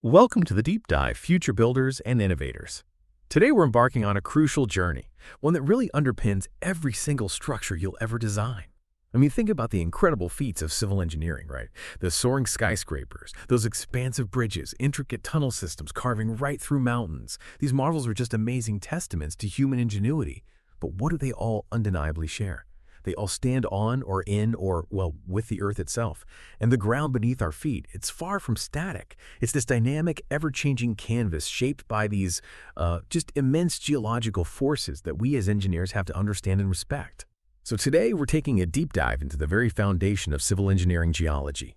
Welcome to the Deep Dive, Future Builders and Innovators. Today we're embarking on a crucial journey, one that really underpins every single structure you'll ever design. Think about the incredible feats of civil engineering, right? The soaring skyscrapers, those expansive bridges, intricate tunnel systems carving right through mountains. These marvels are just amazing testaments to human ingenuity. But what do they all undeniably share? They all stand on or in or, well, with the earth itself. And the ground beneath our feet, it's far from static. It's this dynamic, ever-changing canvas shaped by these just immense geological forces that we as engineers have to understand and respect. So today we're taking a deep dive into the very foundation of civil engineering geology.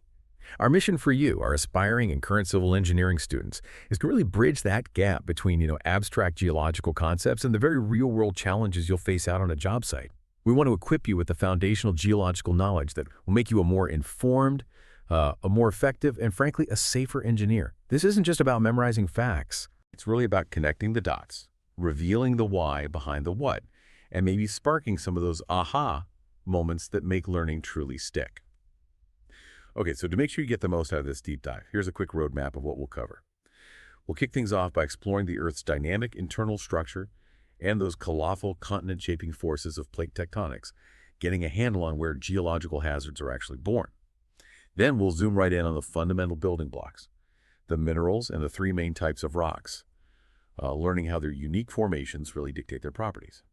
Our mission for you, our aspiring and current civil engineering students, is to really bridge that gap between, abstract geological concepts and the very real-world challenges you'll face out on a job site. We want to equip you with the foundational geological knowledge that will make you a more informed, a more effective, and frankly, a safer engineer. This isn't just about memorizing facts. It's really about connecting the dots, revealing the why behind the what, and maybe sparking some of those aha moments that make learning truly stick. Okay, so to make sure you get the most out of this deep dive, here's a quick roadmap of what we'll cover. We'll kick things off by exploring the Earth's dynamic internal structure and those colossal continent-shaping forces of plate tectonics, getting a handle on where geological hazards are actually born. Then we'll zoom right in on the fundamental building blocks, the minerals and the three main types of rocks, learning how their unique formations really dictate their properties.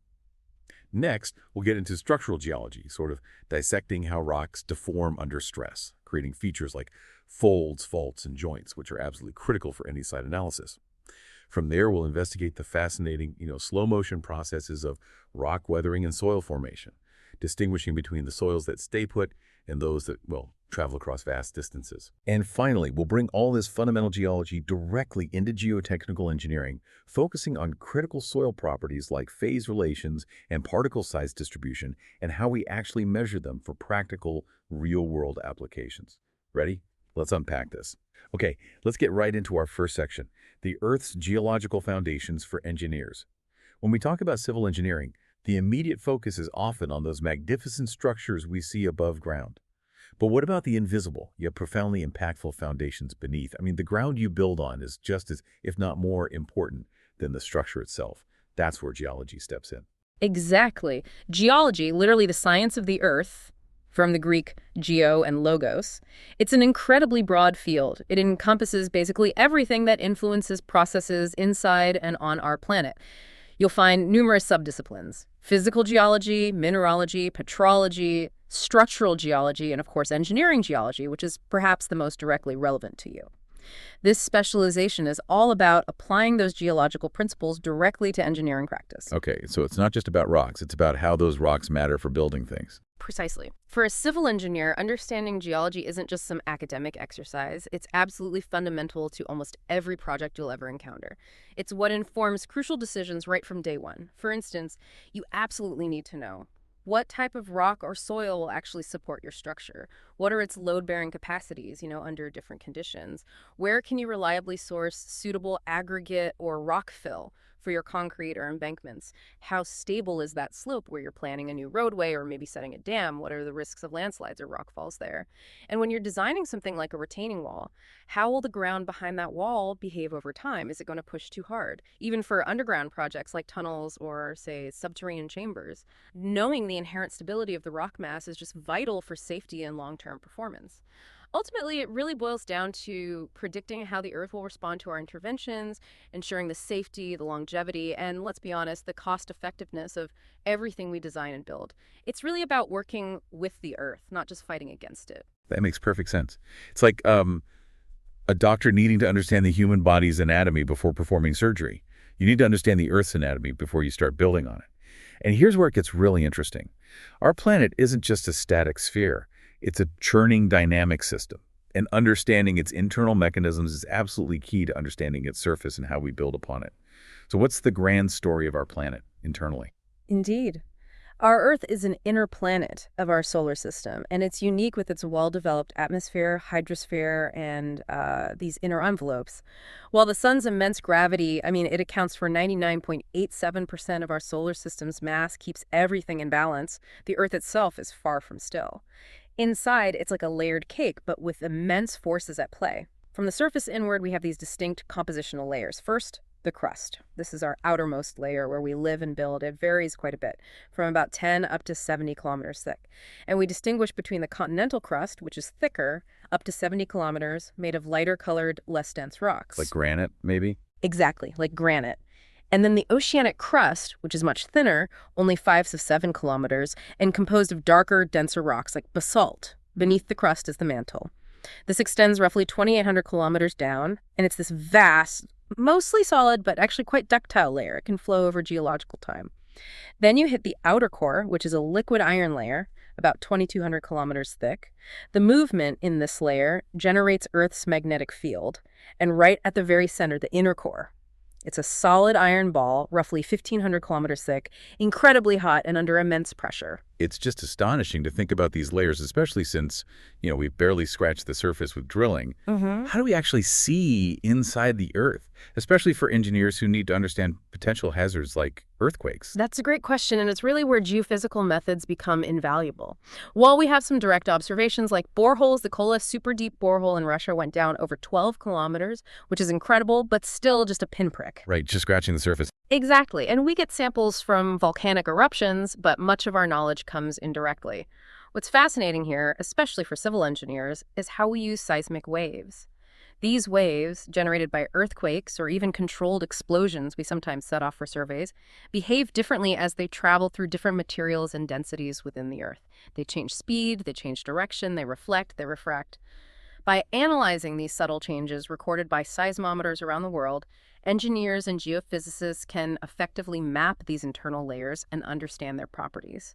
Next, we'll get into structural geology, sort of dissecting how rocks deform under stress, creating features like folds, faults, and joints, which are absolutely critical for any site analysis. From there, we'll investigate the fascinating, slow-motion processes of rock weathering and soil formation, distinguishing between the soils that stay put and those that, travel across vast distances. And finally, we'll bring all this fundamental geology directly into geotechnical engineering, focusing on critical soil properties like phase relations and particle size distribution and how we actually measure them for practical, real-world applications. Ready? Let's unpack this. Okay, let's get right into our first section, the Earth's geological foundations for engineers. When we talk about civil engineering, the immediate focus is often on those magnificent structures we see above ground. But what about the invisible, yet profoundly impactful foundations beneath? The ground you build on is just as, if not more, important than the structure itself. That's where geology steps in. Exactly. Geology, literally the science of the earth, from the Greek geo and logos, it's an incredibly broad field. It encompasses basically everything that influences processes inside and on our planet. You'll find numerous subdisciplines: physical geology, mineralogy, petrology, structural geology, and of course engineering geology, which is perhaps the most directly relevant to you. This specialization is all about applying those geological principles directly to engineering practice. Okay, so it's not just about rocks, it's about how those rocks matter for building things. Precisely. For a civil engineer, understanding geology isn't just some academic exercise. It's absolutely fundamental to almost every project you'll ever encounter. It's what informs crucial decisions right from day one. For instance, you absolutely need to know what type of rock or soil will actually support your structure. What are its load-bearing capacities, under different conditions? Where can you reliably source suitable aggregate or rock fill for your concrete or embankments? How stable is that slope where you're planning a new roadway or maybe setting a dam? What are the risks of landslides or rock falls there? And when you're designing something like a retaining wall, how will the ground behind that wall behave over time? Is it going to push too hard? Even for underground projects like tunnels or, say, subterranean chambers, knowing the inherent stability of the rock mass is just vital for safety and long-term performance. Ultimately, it really boils down to predicting how the Earth will respond to our interventions, ensuring the safety, the longevity, and let's be honest, the cost-effectiveness of everything we design and build. It's really about working with the Earth, not just fighting against it. That makes perfect sense. It's like a doctor needing to understand the human body's anatomy before performing surgery. You need to understand the Earth's anatomy before you start building on it. And here's where it gets really interesting. Our planet isn't just a static sphere. It's a churning dynamic system, and understanding its internal mechanisms is absolutely key to understanding its surface and how we build upon it. So what's the grand story of our planet internally? Indeed. Our Earth is an inner planet of our solar system, and it's unique with its well-developed atmosphere, hydrosphere, and these inner envelopes. While the sun's immense gravity, it accounts for 99.87% of our solar system's mass, keeps everything in balance, the Earth itself is far from still. Inside, it's like a layered cake, but with immense forces at play. From the surface inward, we have these distinct compositional layers. First, the crust. This is our outermost layer where we live and build. It varies quite a bit, from about 10 up to 70 kilometers thick. And we distinguish between the continental crust, which is thicker, up to 70 kilometers, made of lighter colored, less dense rocks. Like granite, maybe? Exactly, like granite. And then the oceanic crust, which is much thinner, only 5 to 7 kilometers, and composed of darker, denser rocks like basalt. Beneath the crust is the mantle. This extends roughly 2,800 kilometers down, and it's this vast, mostly solid, but actually quite ductile layer. It can flow over geological time. Then you hit the outer core, which is a liquid iron layer, about 2,200 kilometers thick. The movement in this layer generates Earth's magnetic field, and right at the very center, the inner core. It's a solid iron ball, roughly 1,500 kilometers thick, incredibly hot and under immense pressure. It's just astonishing to think about these layers, especially since, we've barely scratched the surface with drilling. How do we actually see inside the Earth, especially for engineers who need to understand potential hazards like earthquakes? That's a great question, and it's really where geophysical methods become invaluable. While we have some direct observations like boreholes, the Kola super deep borehole in Russia went down over 12 kilometers, which is incredible, but still just a pinprick. Right, just scratching the surface. Exactly, and we get samples from volcanic eruptions, but much of our knowledge comes indirectly. What's fascinating here, especially for civil engineers, is how we use seismic waves. These waves, generated by earthquakes or even controlled explosions we sometimes set off for surveys, behave differently as they travel through different materials and densities within the Earth. They change speed, they change direction, they reflect, they refract. By analyzing these subtle changes recorded by seismometers around the world, engineers and geophysicists can effectively map these internal layers and understand their properties.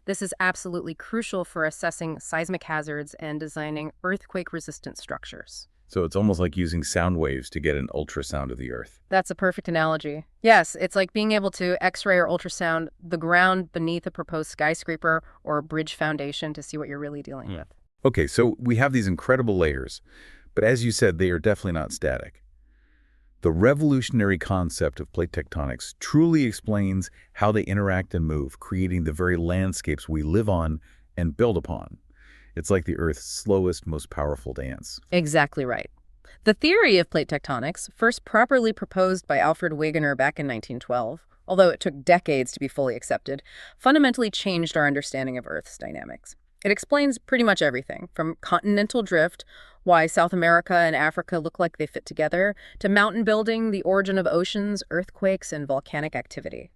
This is absolutely crucial for assessing seismic hazards and designing earthquake-resistant structures. So it's almost like using sound waves to get an ultrasound of the Earth. That's a perfect analogy. Yes, it's like being able to X-ray or ultrasound the ground beneath a proposed skyscraper or a bridge foundation to see what you're really dealing with. Okay, so we have these incredible layers, but as you said, they are definitely not static. The revolutionary concept of plate tectonics truly explains how they interact and move, creating the very landscapes we live on and build upon. It's like the Earth's slowest, most powerful dance. Exactly right. The theory of plate tectonics, first properly proposed by Alfred Wegener back in 1912, although it took decades to be fully accepted, fundamentally changed our understanding of Earth's dynamics. It explains pretty much everything, from continental drift, why South America and Africa look like they fit together, to mountain building, the origin of oceans, earthquakes, and volcanic activity.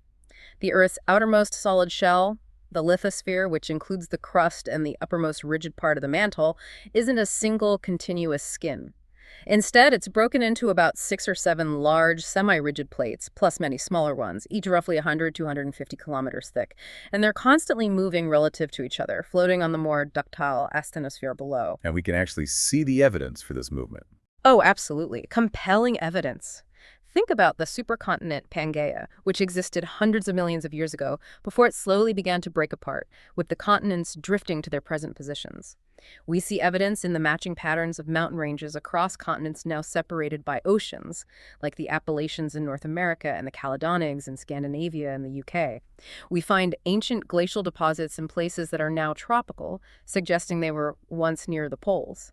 The Earth's outermost solid shell, the lithosphere, which includes the crust and the uppermost rigid part of the mantle, isn't a single continuous skin. Instead, it's broken into about 6 or 7 large, semi-rigid plates, plus many smaller ones, each roughly 100 to 150 kilometers thick. And they're constantly moving relative to each other, floating on the more ductile asthenosphere below. And we can actually see the evidence for this movement. Oh, absolutely. Compelling evidence. Think about the supercontinent Pangaea, which existed hundreds of millions of years ago before it slowly began to break apart, with the continents drifting to their present positions. We see evidence in the matching patterns of mountain ranges across continents now separated by oceans, like the Appalachians in North America and the Caledonigs in Scandinavia and the UK. We find ancient glacial deposits in places that are now tropical, suggesting they were once near the poles.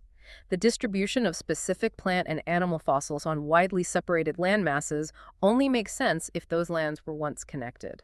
The distribution of specific plant and animal fossils on widely separated landmasses only makes sense if those lands were once connected.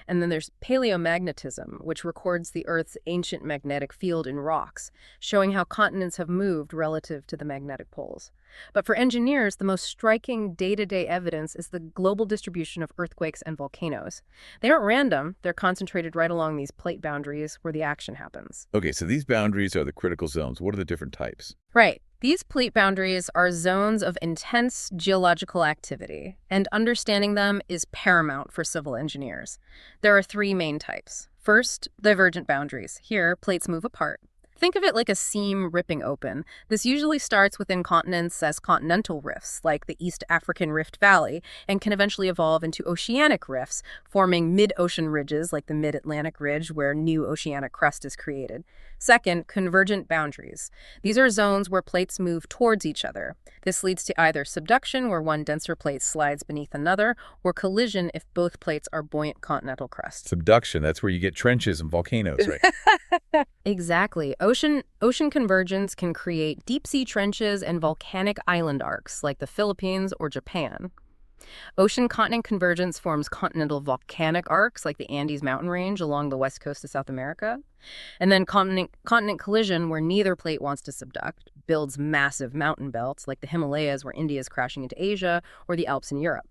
And then there's paleomagnetism, which records the Earth's ancient magnetic field in rocks, showing how continents have moved relative to the magnetic poles. But for engineers, the most striking day-to-day evidence is the global distribution of earthquakes and volcanoes. They aren't random, they're concentrated right along these plate boundaries where the action happens. Okay, so these boundaries are the critical zones. What are the different types? Right. These plate boundaries are zones of intense geological activity, and understanding them is paramount for civil engineers. There are 3 main types. First, divergent boundaries. Here, plates move apart. Think of it like a seam ripping open. This usually starts within continents as continental rifts, like the East African Rift Valley, and can eventually evolve into oceanic rifts, forming mid-ocean ridges like the Mid-Atlantic Ridge, where new oceanic crust is created. Second, convergent boundaries. These are zones where plates move towards each other. This leads to either subduction, where one denser plate slides beneath another, or collision if both plates are buoyant continental crusts. Subduction, that's where you get trenches and volcanoes, right? Exactly. Ocean convergence can create deep-sea trenches and volcanic island arcs like the Philippines or Japan. Ocean-continent convergence forms continental volcanic arcs like the Andes mountain range along the west coast of South America. And then continent collision, where neither plate wants to subduct, builds massive mountain belts like the Himalayas, where India is crashing into Asia, or the Alps in Europe.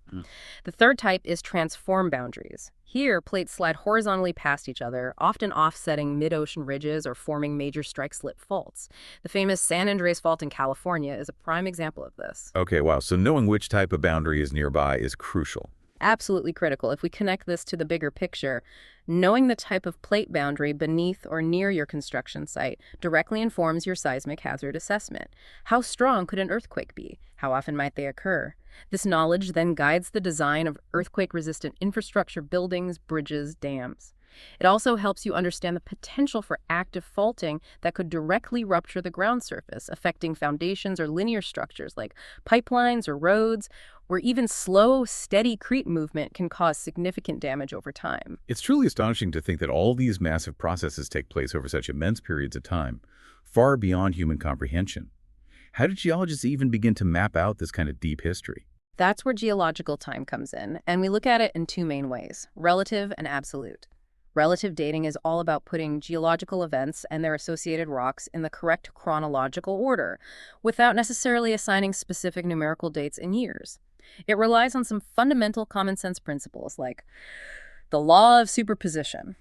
The third type is transform boundaries. Here, plates slide horizontally past each other, often offsetting mid-ocean ridges or forming major strike-slip faults. The famous San Andreas Fault in California is a prime example of this. Okay, wow. So knowing which type of boundary is nearby is crucial. Absolutely critical. If we connect this to the bigger picture, knowing the type of plate boundary beneath or near your construction site directly informs your seismic hazard assessment. How strong could an earthquake be? How often might they occur? This knowledge then guides the design of earthquake-resistant infrastructure, buildings, bridges, dams. It also helps you understand the potential for active faulting that could directly rupture the ground surface, affecting foundations or linear structures like pipelines or roads, where even slow, steady crete movement can cause significant damage over time. It's truly astonishing to think that all these massive processes take place over such immense periods of time, far beyond human comprehension. How did geologists even begin to map out this kind of deep history? That's where geological time comes in, and we look at it in two main ways: relative and absolute. Relative dating is all about putting geological events and their associated rocks in the correct chronological order, without necessarily assigning specific numerical dates in years. It relies on some fundamental common sense principles like the law of superposition.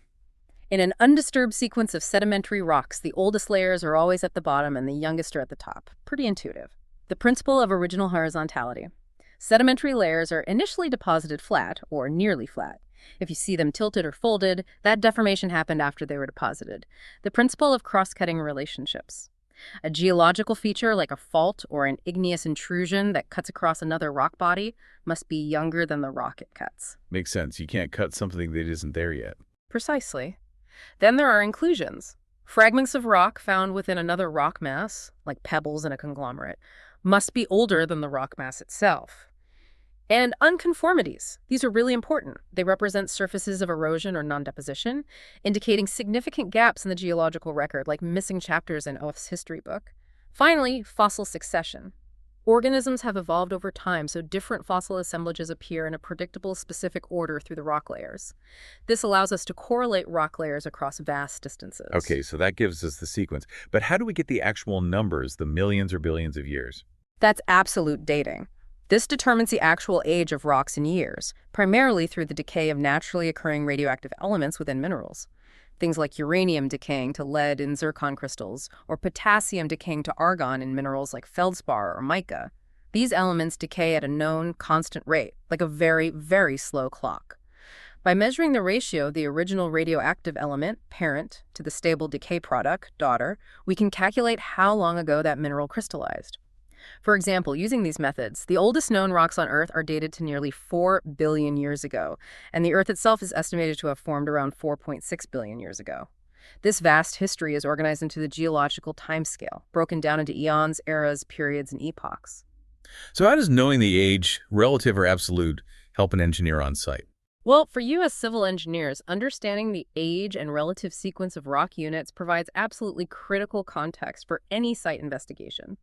In an undisturbed sequence of sedimentary rocks, the oldest layers are always at the bottom and the youngest are at the top. Pretty intuitive. The principle of original horizontality. Sedimentary layers are initially deposited flat, or nearly flat. If you see them tilted or folded, that deformation happened after they were deposited. The principle of cross-cutting relationships. A geological feature like a fault or an igneous intrusion that cuts across another rock body must be younger than the rock it cuts. Makes sense. You can't cut something that isn't there yet. Precisely. Then there are inclusions. Fragments of rock found within another rock mass, like pebbles in a conglomerate, must be older than the rock mass itself. And unconformities. These are really important. They represent surfaces of erosion or non-deposition, indicating significant gaps in the geological record, like missing chapters in Earth's history book. Finally, fossil succession. Organisms have evolved over time, so different fossil assemblages appear in a predictable, specific order through the rock layers. This allows us to correlate rock layers across vast distances. Okay, so that gives us the sequence. But how do we get the actual numbers, the millions or billions of years? That's absolute dating. This determines the actual age of rocks in years, primarily through the decay of naturally occurring radioactive elements within minerals. Things like uranium decaying to lead in zircon crystals, or potassium decaying to argon in minerals like feldspar or mica. These elements decay at a known, constant rate, like a very, very slow clock. By measuring the ratio of the original radioactive element, parent, to the stable decay product, daughter, we can calculate how long ago that mineral crystallized. For example, using these methods, the oldest known rocks on Earth are dated to nearly 4 billion years ago, and the Earth itself is estimated to have formed around 4.6 billion years ago. This vast history is organized into the geological timescale, broken down into eons, eras, periods, and epochs. So how does knowing the age, relative or absolute, help an engineer on site? Well, for you as civil engineers, understanding the age and relative sequence of rock units provides absolutely critical context for any site investigation.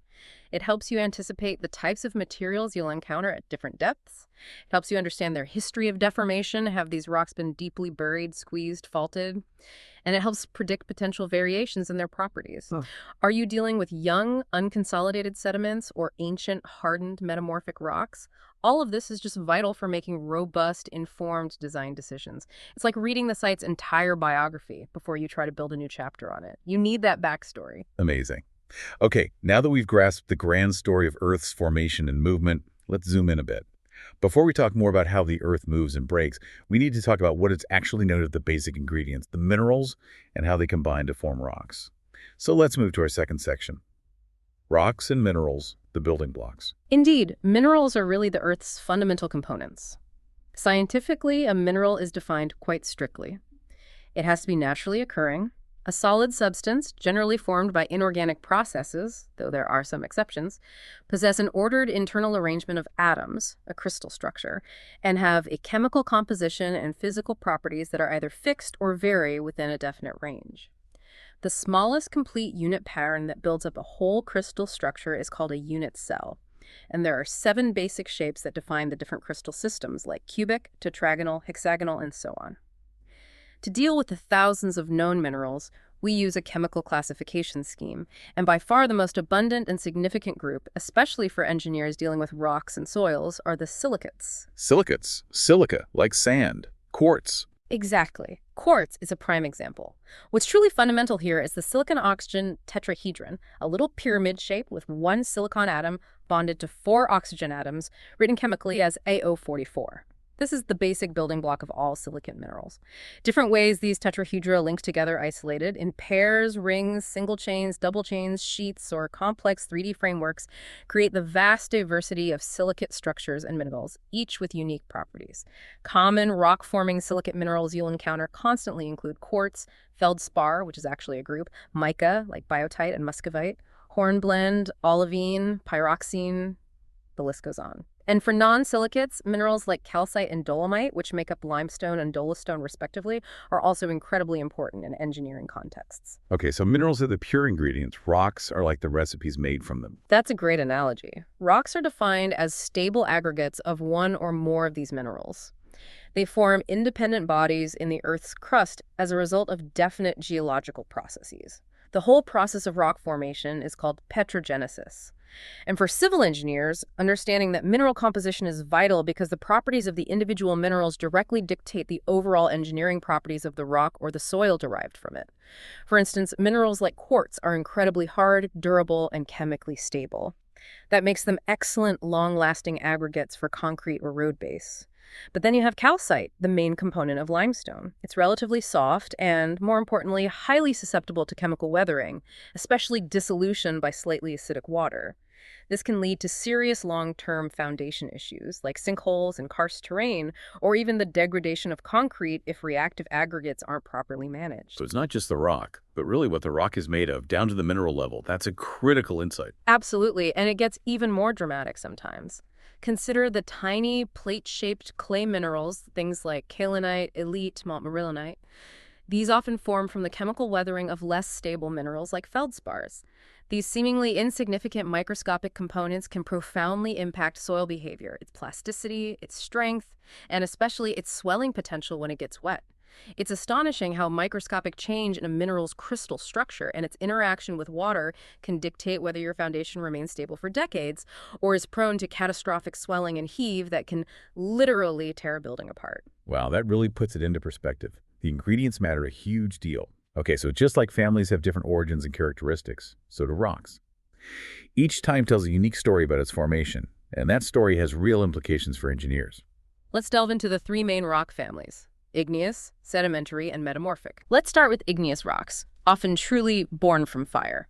It helps you anticipate the types of materials you'll encounter at different depths. It helps you understand their history of deformation. Have these rocks been deeply buried, squeezed, faulted? And it helps predict potential variations in their properties. Are you dealing with young, unconsolidated sediments or ancient, hardened, metamorphic rocks? All of this is just vital for making robust, informed design decisions. It's like reading the site's entire biography before you try to build a new chapter on it. You need that backstory. Amazing. Okay, now that we've grasped the grand story of Earth's formation and movement, let's zoom in a bit. Before we talk more about how the Earth moves and breaks, we need to talk about what is actually known as the basic ingredients, the minerals, and how they combine to form rocks. So let's move to our second section. Rocks and minerals, the building blocks. Indeed, minerals are really the Earth's fundamental components. Scientifically, a mineral is defined quite strictly. It has to be naturally occurring, a solid substance, generally formed by inorganic processes, though there are some exceptions, possess an ordered internal arrangement of atoms, a crystal structure, and have a chemical composition and physical properties that are either fixed or vary within a definite range. The smallest complete unit pattern that builds up a whole crystal structure is called a unit cell. And there are 7 basic shapes that define the different crystal systems, like cubic, tetragonal, hexagonal, and so on. To deal with the thousands of known minerals, we use a chemical classification scheme, and by far the most abundant and significant group, especially for engineers dealing with rocks and soils, are the silicates. Silicates. Silica, like sand. Quartz. Exactly. Quartz is a prime example. What's truly fundamental here is the silicon-oxygen tetrahedron, a little pyramid shape with one silicon atom bonded to 4 oxygen atoms, written chemically as AO44. This is the basic building block of all silicate minerals. Different ways these tetrahedra link together isolated in pairs, rings, single chains, double chains, sheets, or complex 3D frameworks create the vast diversity of silicate structures and minerals, each with unique properties. Common rock-forming silicate minerals you'll encounter constantly include quartz, feldspar, which is actually a group, mica, like biotite and muscovite, hornblende, olivine, pyroxene, the list goes on. And for non-silicates, minerals like calcite and dolomite, which make up limestone and dolostone respectively, are also incredibly important in engineering contexts. Okay, so minerals are the pure ingredients. Rocks are like the recipes made from them. That's a great analogy. Rocks are defined as stable aggregates of one or more of these minerals. They form independent bodies in the Earth's crust as a result of definite geological processes. The whole process of rock formation is called petrogenesis. And for civil engineers, understanding that mineral composition is vital because the properties of the individual minerals directly dictate the overall engineering properties of the rock or the soil derived from it. For instance, minerals like quartz are incredibly hard, durable, and chemically stable. That makes them excellent, long-lasting aggregates for concrete or road base. But then you have calcite, the main component of limestone. It's relatively soft and, more importantly, highly susceptible to chemical weathering, especially dissolution by slightly acidic water. This can lead to serious long-term foundation issues like sinkholes and karst terrain, or even the degradation of concrete if reactive aggregates aren't properly managed. So it's not just the rock, but really what the rock is made of, down to the mineral level. That's a critical insight. Absolutely, and it gets even more dramatic sometimes. Consider the tiny plate-shaped clay minerals, things like kaolinite, elite, montmorillonite. These often form from the chemical weathering of less stable minerals like feldspars. These seemingly insignificant microscopic components can profoundly impact soil behavior, its plasticity, its strength, and especially its swelling potential when it gets wet. It's astonishing how microscopic change in a mineral's crystal structure and its interaction with water can dictate whether your foundation remains stable for decades or is prone to catastrophic swelling and heave that can literally tear a building apart. Wow, that really puts it into perspective. The ingredients matter a huge deal. Okay, so just like families have different origins and characteristics, so do rocks. Each time tells a unique story about its formation, and that story has real implications for engineers. Let's delve into the 3 main rock families: igneous, sedimentary, and metamorphic. Let's start with igneous rocks, often truly born from fire.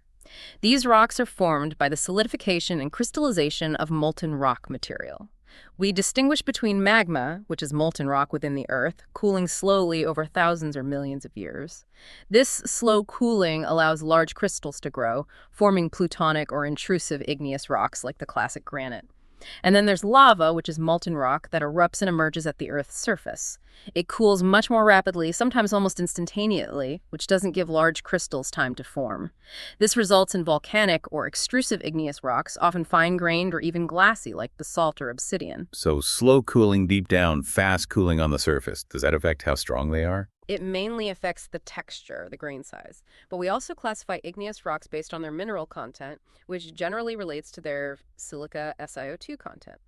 These rocks are formed by the solidification and crystallization of molten rock material. We distinguish between magma, which is molten rock within the Earth, cooling slowly over thousands or millions of years. This slow cooling allows large crystals to grow, forming plutonic or intrusive igneous rocks like the classic granite. And then there's lava, which is molten rock that erupts and emerges at the Earth's surface. It cools much more rapidly, sometimes almost instantaneously, which doesn't give large crystals time to form. This results in volcanic or extrusive igneous rocks, often fine-grained or even glassy, like basalt or obsidian. So slow cooling deep down, fast cooling on the surface. Does that affect how strong they are? It mainly affects the texture, the grain size. But we also classify igneous rocks based on their mineral content, which generally relates to their silica SiO2 content.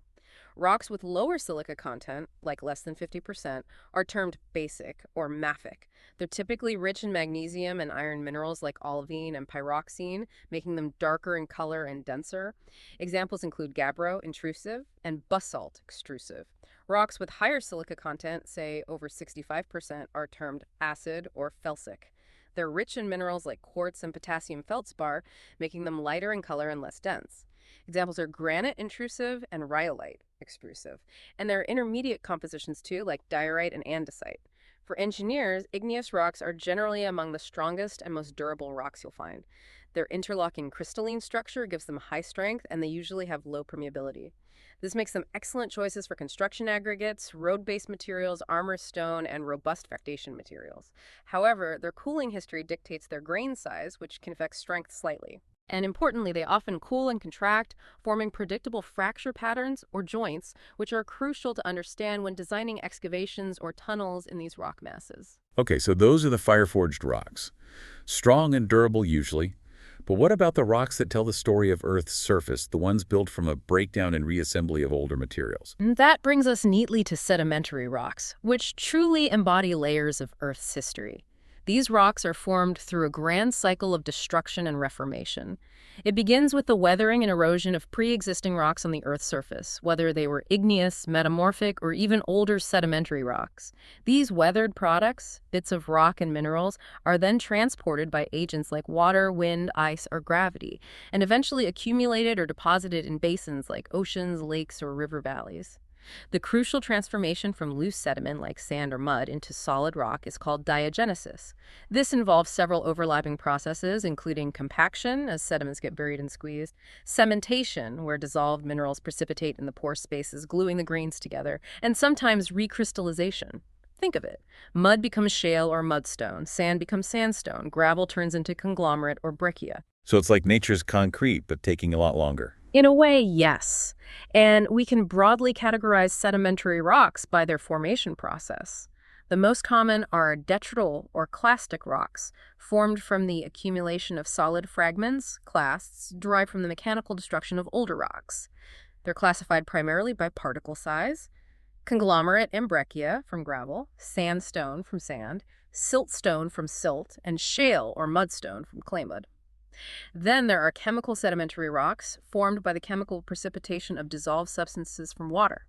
Rocks with lower silica content, like less than 50%, are termed basic or mafic. They're typically rich in magnesium and iron minerals like olivine and pyroxene, making them darker in color and denser. Examples include gabbro, intrusive, and basalt, extrusive. Rocks with higher silica content, say over 65%, are termed acid or felsic. They're rich in minerals like quartz and potassium feldspar, making them lighter in color and less dense. Examples are granite, intrusive, and rhyolite, extrusive. And there are intermediate compositions too, like diorite and andesite. For engineers, igneous rocks are generally among the strongest and most durable rocks you'll find. Their interlocking crystalline structure gives them high strength, and they usually have low permeability. This makes them excellent choices for construction aggregates, road-based materials, armor stone, and robust foundation materials. However, their cooling history dictates their grain size, which can affect strength slightly. And importantly, they often cool and contract, forming predictable fracture patterns or joints, which are crucial to understand when designing excavations or tunnels in these rock masses. Okay, so those are the fire-forged rocks. Strong and durable usually. But what about the rocks that tell the story of Earth's surface, the ones built from a breakdown and reassembly of older materials? And that brings us neatly to sedimentary rocks, which truly embody layers of Earth's history. These rocks are formed through a grand cycle of destruction and reformation. It begins with the weathering and erosion of pre-existing rocks on the Earth's surface, whether they were igneous, metamorphic, or even older sedimentary rocks. These weathered products, bits of rock and minerals, are then transported by agents like water, wind, ice, or gravity, and eventually accumulated or deposited in basins like oceans, lakes, or river valleys. The crucial transformation from loose sediment like sand or mud into solid rock is called diagenesis. This involves several overlapping processes, including compaction, as sediments get buried and squeezed, cementation, where dissolved minerals precipitate in the pore spaces, gluing the grains together, and sometimes recrystallization. Think of it. Mud becomes shale or mudstone, sand becomes sandstone, gravel turns into conglomerate or breccia. So it's like nature's concrete, but taking a lot longer. In a way, yes. And we can broadly categorize sedimentary rocks by their formation process. The most common are detrital or clastic rocks, formed from the accumulation of solid fragments, clasts, derived from the mechanical destruction of older rocks. They're classified primarily by particle size: conglomerate and breccia from gravel, sandstone from sand, siltstone from silt, and shale or mudstone from clay mud. Then there are chemical sedimentary rocks formed by the chemical precipitation of dissolved substances from water.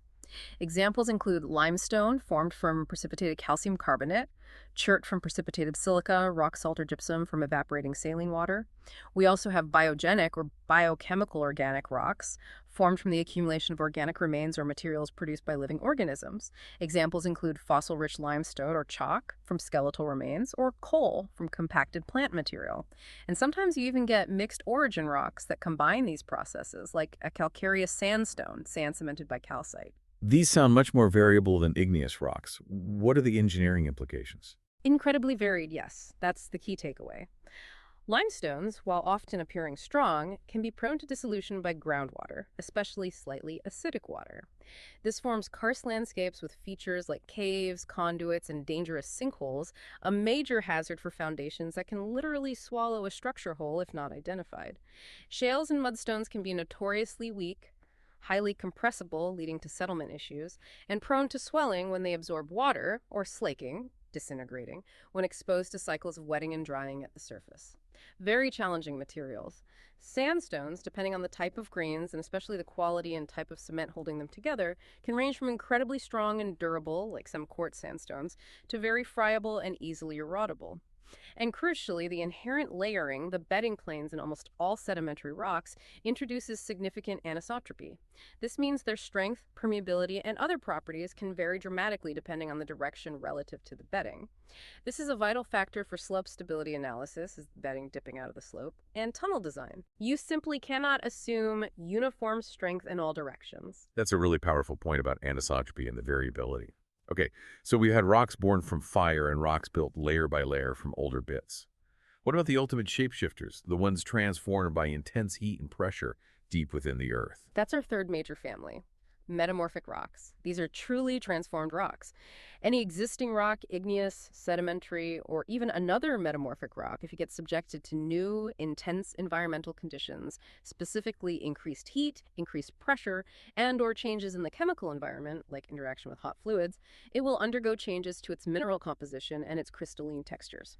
Examples include limestone, formed from precipitated calcium carbonate, chert from precipitated silica, rock salt or gypsum from evaporating saline water. We also have biogenic or biochemical organic rocks, formed from the accumulation of organic remains or materials produced by living organisms. Examples include fossil-rich limestone or chalk from skeletal remains, or coal from compacted plant material. And sometimes you even get mixed origin rocks that combine these processes, like a calcareous sandstone, sand cemented by calcite. These sound much more variable than igneous rocks. What are the engineering implications? Incredibly varied, yes. That's the key takeaway. Limestones, while often appearing strong, can be prone to dissolution by groundwater, especially slightly acidic water. This forms karst landscapes with features like caves, conduits, and dangerous sinkholes, a major hazard for foundations that can literally swallow a structure whole if not identified. Shales and mudstones can be notoriously weak, highly compressible, leading to settlement issues, and prone to swelling when they absorb water, or slaking, disintegrating, when exposed to cycles of wetting and drying at the surface. Very challenging materials. Sandstones, depending on the type of grains and especially the quality and type of cement holding them together, can range from incredibly strong and durable, like some quartz sandstones, to very friable and easily erodible. And crucially, the inherent layering, the bedding planes in almost all sedimentary rocks, introduces significant anisotropy. This means their strength, permeability, and other properties can vary dramatically depending on the direction relative to the bedding. This is a vital factor for slope stability analysis, is the bedding dipping out of the slope, and tunnel design. You simply cannot assume uniform strength in all directions. That's a really powerful point about anisotropy and the variability. Okay, so we had rocks born from fire and rocks built layer by layer from older bits. What about the ultimate shapeshifters, the ones transformed by intense heat and pressure deep within the Earth? That's our third major family, metamorphic rocks. These are truly transformed rocks. Any existing rock, igneous, sedimentary, or even another metamorphic rock, if it gets subjected to new, intense environmental conditions, specifically increased heat, increased pressure, and/or changes in the chemical environment, like interaction with hot fluids, it will undergo changes to its mineral composition and its crystalline textures.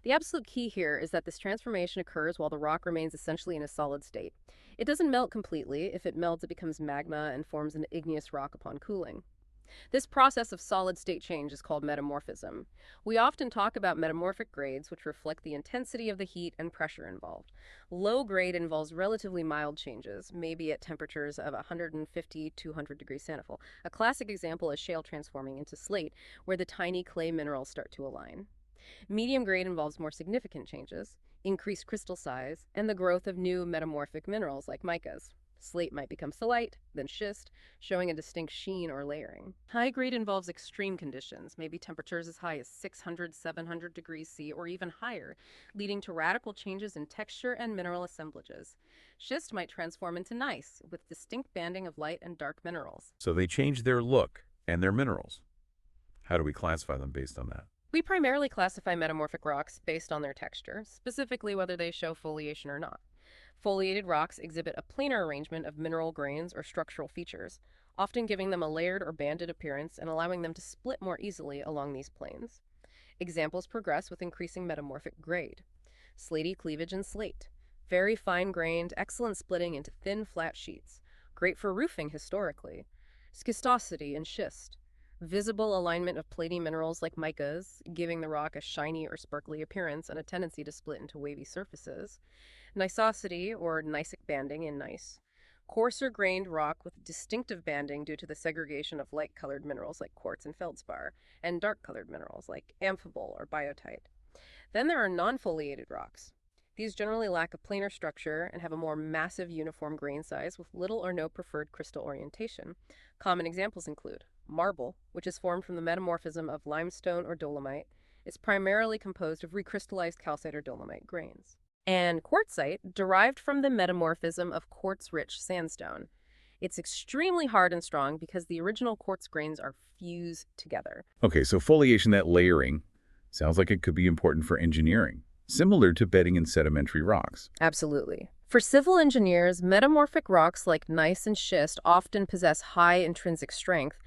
The absolute key here is that this transformation occurs while the rock remains essentially in a solid state. It doesn't melt completely. If it melts, it becomes magma and forms an igneous rock upon cooling. This process of solid-state change is called metamorphism. We often talk about metamorphic grades, which reflect the intensity of the heat and pressure involved. Low grade involves relatively mild changes, maybe at temperatures of 150 to 200 degrees centigrade. A classic example is shale transforming into slate, where the tiny clay minerals start to align. Medium grade involves more significant changes, increased crystal size, and the growth of new metamorphic minerals like micas. Slate might become phyllite, then schist, showing a distinct sheen or layering. High grade involves extreme conditions, maybe temperatures as high as 600, 700 degrees C or even higher, leading to radical changes in texture and mineral assemblages. Schist might transform into gneiss, with distinct banding of light and dark minerals. So they change their look and their minerals. How do we classify them based on that? We primarily classify metamorphic rocks based on their texture, specifically whether they show foliation or not. Foliated rocks exhibit a planar arrangement of mineral grains or structural features, often giving them a layered or banded appearance and allowing them to split more easily along these planes. Examples progress with increasing metamorphic grade. Slaty cleavage in slate. Very fine-grained, excellent splitting into thin, flat sheets. Great for roofing historically. Schistosity in schist. Visible alignment of platy minerals like micas, giving the rock a shiny or sparkly appearance and a tendency to split into wavy surfaces. Gneissosity, or gneissic banding in gneiss. Coarser grained rock with distinctive banding due to the segregation of light-colored minerals like quartz and feldspar, and dark-colored minerals like amphibole or biotite. Then there are non-foliated rocks. These generally lack a planar structure and have a more massive uniform grain size with little or no preferred crystal orientation. Common examples include marble, which is formed from the metamorphism of limestone or dolomite, is primarily composed of recrystallized calcite or dolomite grains. And quartzite, derived from the metamorphism of quartz-rich sandstone. It's extremely hard and strong because the original quartz grains are fused together. Okay, so foliation, that layering, sounds like it could be important for engineering, similar to bedding in sedimentary rocks. Absolutely. For civil engineers, metamorphic rocks like gneiss and schist often possess high intrinsic strength,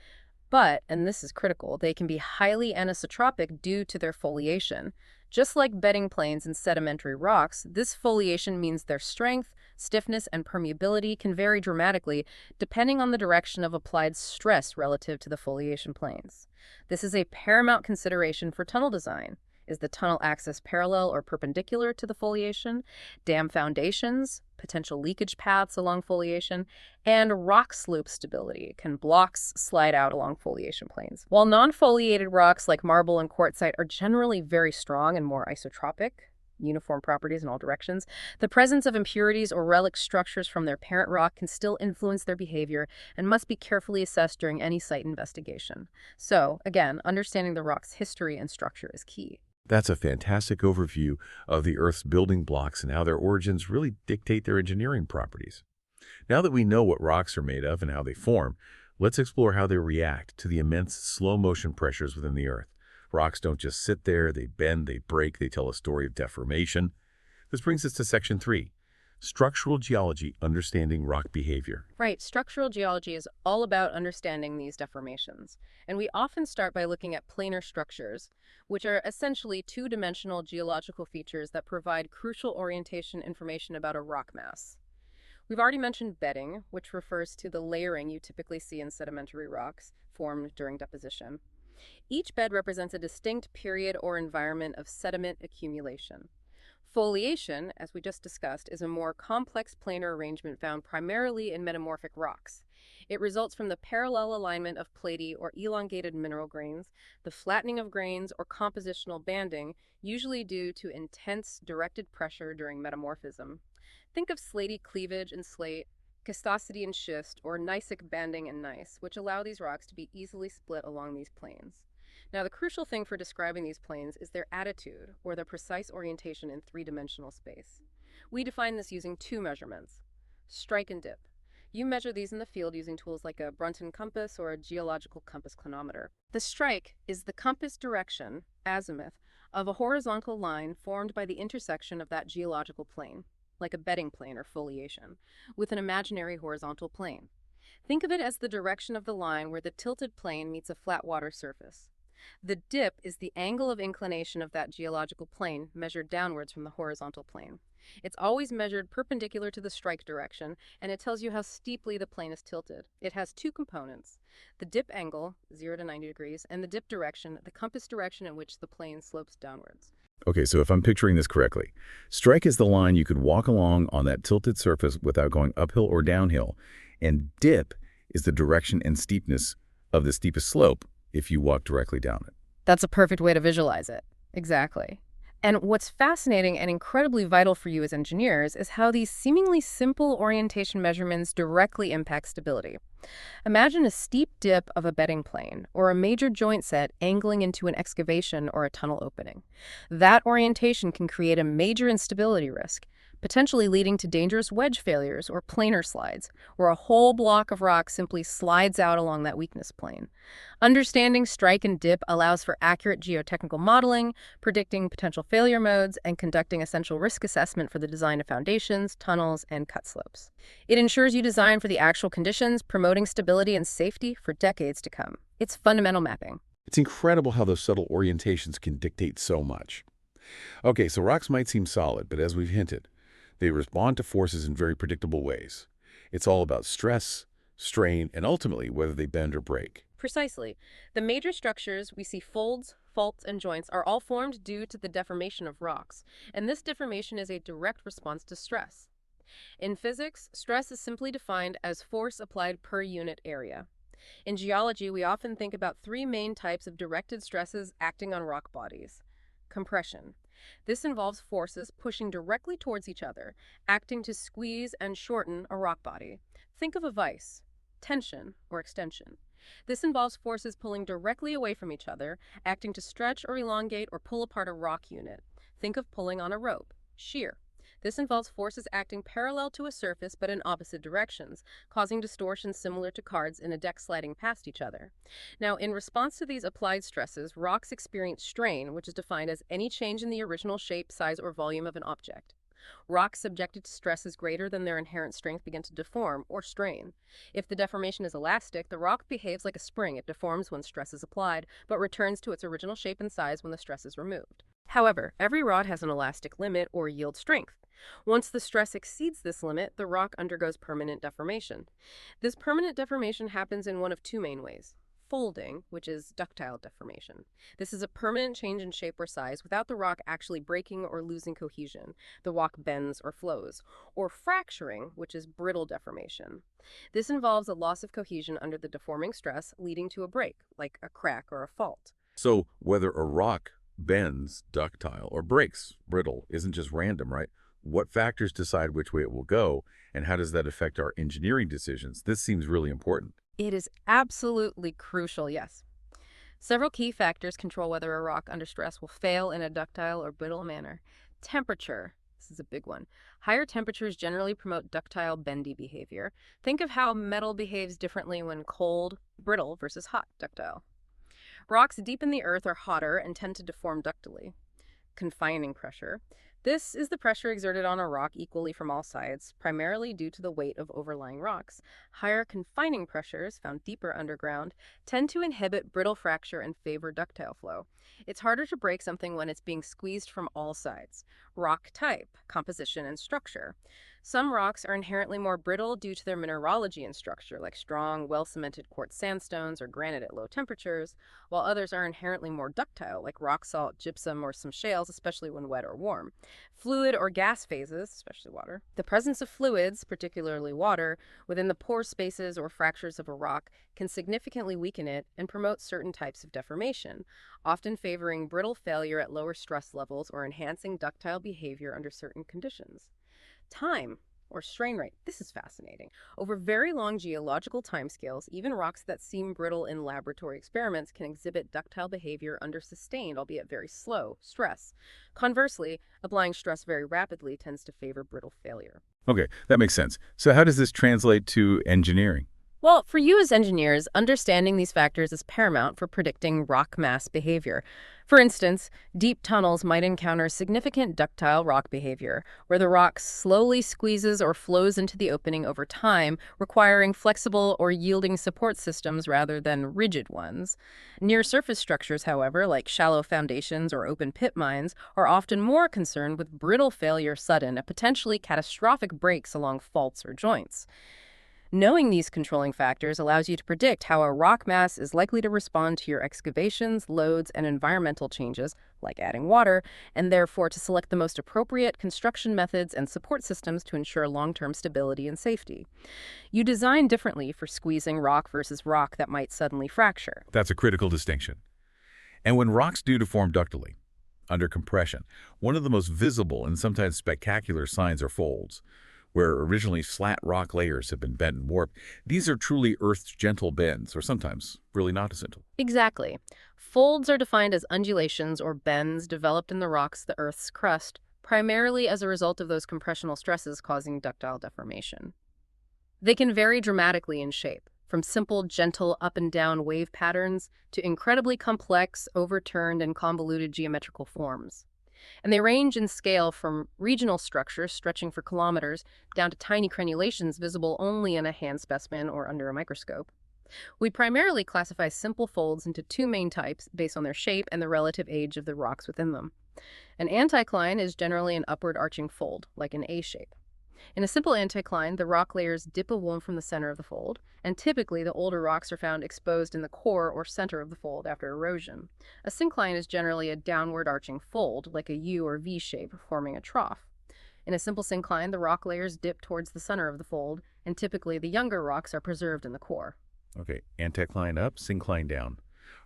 but, and this is critical, they can be highly anisotropic due to their foliation. Just like bedding planes in sedimentary rocks, this foliation means their strength, stiffness, and permeability can vary dramatically depending on the direction of applied stress relative to the foliation planes. This is a paramount consideration for tunnel design. Is the tunnel axis parallel or perpendicular to the foliation? Dam foundations, potential leakage paths along foliation, and rock slope stability. Can blocks slide out along foliation planes? While non-foliated rocks like marble and quartzite are generally very strong and more isotropic, uniform properties in all directions, the presence of impurities or relic structures from their parent rock can still influence their behavior and must be carefully assessed during any site investigation. So, again, understanding the rock's history and structure is key. That's a fantastic overview of the Earth's building blocks and how their origins really dictate their engineering properties. Now that we know what rocks are made of and how they form, let's explore how they react to the immense slow-motion pressures within the Earth. Rocks don't just sit there, they bend, they break, they tell a story of deformation. This brings us to Section 3, Structural Geology, Understanding Rock Behavior. Right, structural geology is all about understanding these deformations. And we often start by looking at planar structures, which are essentially two-dimensional geological features that provide crucial orientation information about a rock mass. We've already mentioned bedding, which refers to the layering you typically see in sedimentary rocks formed during deposition. Each bed represents a distinct period or environment of sediment accumulation. Foliation, as we just discussed, is a more complex planar arrangement found primarily in metamorphic rocks. It results from the parallel alignment of platy or elongated mineral grains, the flattening of grains, or compositional banding, usually due to intense directed pressure during metamorphism. Think of slaty cleavage in slate, schistosity in schist, or gneissic banding in gneiss, which allow these rocks to be easily split along these planes. Now, the crucial thing for describing these planes is their attitude, or their precise orientation in three-dimensional space. We define this using two measurements: strike and dip. You measure these in the field using tools like a Brunton compass or a geological compass clinometer. The strike is the compass direction, azimuth, of a horizontal line formed by the intersection of that geological plane, like a bedding plane or foliation, with an imaginary horizontal plane. Think of it as the direction of the line where the tilted plane meets a flat water surface. The dip is the angle of inclination of that geological plane measured downwards from the horizontal plane. It's always measured perpendicular to the strike direction, and it tells you how steeply the plane is tilted. It has two components: the dip angle, 0 to 90 degrees, and the dip direction, the compass direction in which the plane slopes downwards. Okay, so if I'm picturing this correctly, strike is the line you could walk along on that tilted surface without going uphill or downhill, and dip is the direction and steepness of the steepest slope if you walk directly down it. That's a perfect way to visualize it. Exactly. And what's fascinating and incredibly vital for you as engineers is how these seemingly simple orientation measurements directly impact stability. Imagine a steep dip of a bedding plane or a major joint set angling into an excavation or a tunnel opening. That orientation can create a major instability risk, potentially leading to dangerous wedge failures or planar slides, where a whole block of rock simply slides out along that weakness plane. Understanding strike and dip allows for accurate geotechnical modeling, predicting potential failure modes, and conducting essential risk assessment for the design of foundations, tunnels, and cut slopes. It ensures you design for the actual conditions, promoting stability and safety for decades to come. It's fundamental mapping. It's incredible how those subtle orientations can dictate so much. Okay, so rocks might seem solid, but as we've hinted, they respond to forces in very predictable ways. It's all about stress, strain, and ultimately whether they bend or break. Precisely. The major structures we see folds, faults, and joints are all formed due to the deformation of rocks, and this deformation is a direct response to stress. In physics, stress is simply defined as force applied per unit area. In geology, we often think about three main types of directed stresses acting on rock bodies. Compression. This involves forces pushing directly towards each other, acting to squeeze and shorten a rock body. Think of a vise. Tension, or extension. This involves forces pulling directly away from each other, acting to stretch or elongate or pull apart a rock unit. Think of pulling on a rope. Shear. This involves forces acting parallel to a surface but in opposite directions, causing distortions similar to cards in a deck sliding past each other. Now, in response to these applied stresses, rocks experience strain, which is defined as any change in the original shape, size, or volume of an object. Rocks subjected to stresses greater than their inherent strength begin to deform or strain. If the deformation is elastic, the rock behaves like a spring. It deforms when stress is applied, but returns to its original shape and size when the stress is removed. However, every rod has an elastic limit or yield strength. Once the stress exceeds this limit, the rock undergoes permanent deformation. This permanent deformation happens in one of two main ways. Folding, which is ductile deformation. This is a permanent change in shape or size without the rock actually breaking or losing cohesion. The rock bends or flows. Or fracturing, which is brittle deformation. This involves a loss of cohesion under the deforming stress, leading to a break, like a crack or a fault. So whether a rock bends, ductile, or breaks, brittle, isn't just random, right? What factors decide which way it will go, and how does that affect our engineering decisions? This seems really important. It is absolutely crucial, yes. Several key factors control whether a rock under stress will fail in a ductile or brittle manner. Temperature. This is a big one. Higher temperatures generally promote ductile, bendy behavior. Think of how metal behaves differently when cold, brittle, versus hot, ductile. Rocks deep in the earth are hotter and tend to deform ductily. Confining pressure. This is the pressure exerted on a rock equally from all sides, primarily due to the weight of overlying rocks. Higher confining pressures, found deeper underground, tend to inhibit brittle fracture and favor ductile flow. It's harder to break something when it's being squeezed from all sides. Rock type, composition, and structure. Some rocks are inherently more brittle due to their mineralogy and structure, like strong, well-cemented quartz sandstones or granite at low temperatures, while others are inherently more ductile, like rock salt, gypsum, or some shales, especially when wet or warm. Fluid or gas phases, especially water. The presence of fluids, particularly water, within the pore spaces or fractures of a rock can significantly weaken it and promote certain types of deformation, often favoring brittle failure at lower stress levels or enhancing ductile behavior under certain conditions. Time, or strain rate. This is fascinating. Over very long geological timescales, even rocks that seem brittle in laboratory experiments can exhibit ductile behavior under sustained, albeit very slow, stress. Conversely, applying stress very rapidly tends to favor brittle failure. Okay, that makes sense. So how does this translate to engineering? Well, for you as engineers, understanding these factors is paramount for predicting rock mass behavior. For instance, deep tunnels might encounter significant ductile rock behavior, where the rock slowly squeezes or flows into the opening over time, requiring flexible or yielding support systems rather than rigid ones. Near-surface structures, however, like shallow foundations or open pit mines, are often more concerned with brittle failure, sudden and potentially catastrophic breaks along faults or joints. Knowing these controlling factors allows you to predict how a rock mass is likely to respond to your excavations, loads, and environmental changes, like adding water, and therefore to select the most appropriate construction methods and support systems to ensure long-term stability and safety. You design differently for squeezing rock versus rock that might suddenly fracture. That's a critical distinction. And when rocks do deform ductily, under compression. One of the most visible and sometimes spectacular signs are folds, where originally flat rock layers have been bent and warped. These are truly Earth's gentle bends, or sometimes really not as gentle. Exactly. Folds are defined as undulations or bends developed in the rocks, the Earth's crust, primarily as a result of those compressional stresses causing ductile deformation. They can vary dramatically in shape, from simple, gentle up and down wave patterns to incredibly complex, overturned, and convoluted geometrical forms. And they range in scale from regional structures stretching for kilometers down to tiny crenulations visible only in a hand specimen or under a microscope. We primarily classify simple folds into two main types based on their shape and the relative age of the rocks within them. An anticline is generally an upward arching fold, like an A shape. In a simple anticline, the rock layers dip away from the center of the fold, and typically the older rocks are found exposed in the core or center of the fold after erosion. A syncline is generally a downward arching fold, like a U or V shape, forming a trough. In a simple syncline, the rock layers dip towards the center of the fold, and typically the younger rocks are preserved in the core. Okay, anticline up, syncline down.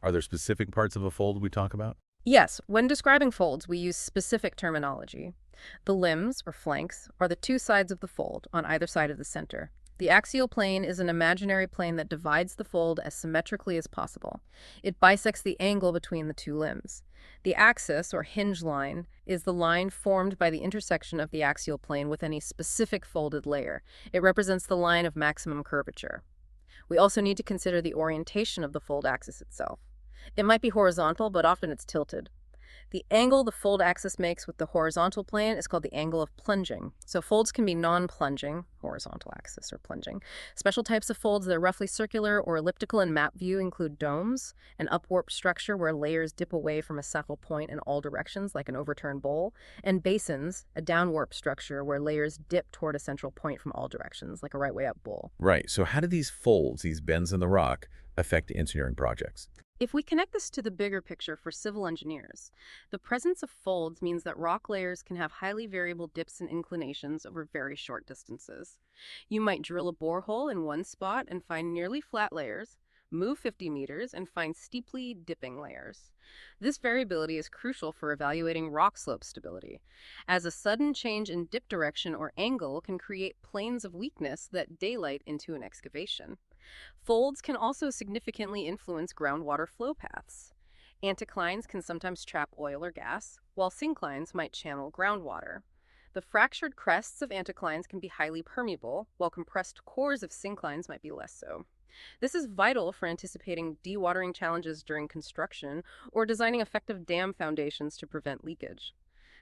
Are there specific parts of a fold we talk about? Yes, when describing folds, we use specific terminology. The limbs, or flanks, are the two sides of the fold, on either side of the center. The axial plane is an imaginary plane that divides the fold as symmetrically as possible. It bisects the angle between the two limbs. The axis, or hinge line, is the line formed by the intersection of the axial plane with any specific folded layer. It represents the line of maximum curvature. We also need to consider the orientation of the fold axis itself. It might be horizontal, but often it's tilted. The angle the fold axis makes with the horizontal plane is called the angle of plunging. So folds can be non-plunging, horizontal axis or plunging. Special types of folds that are roughly circular or elliptical in map view include domes, an upwarp structure where layers dip away from a central point in all directions, like an overturned bowl, and basins, a downwarp structure where layers dip toward a central point from all directions, like a right way up bowl. Right, so how do these folds, these bends in the rock, affect engineering projects? If we connect this to the bigger picture for civil engineers, the presence of folds means that rock layers can have highly variable dips and inclinations over very short distances. You might drill a borehole in one spot and find nearly flat layers, move 50 meters and find steeply dipping layers. This variability is crucial for evaluating rock slope stability, as a sudden change in dip direction or angle can create planes of weakness that daylight into an excavation. Folds can also significantly influence groundwater flow paths. Anticlines can sometimes trap oil or gas, while synclines might channel groundwater. The fractured crests of anticlines can be highly permeable, while compressed cores of synclines might be less so. This is vital for anticipating dewatering challenges during construction or designing effective dam foundations to prevent leakage.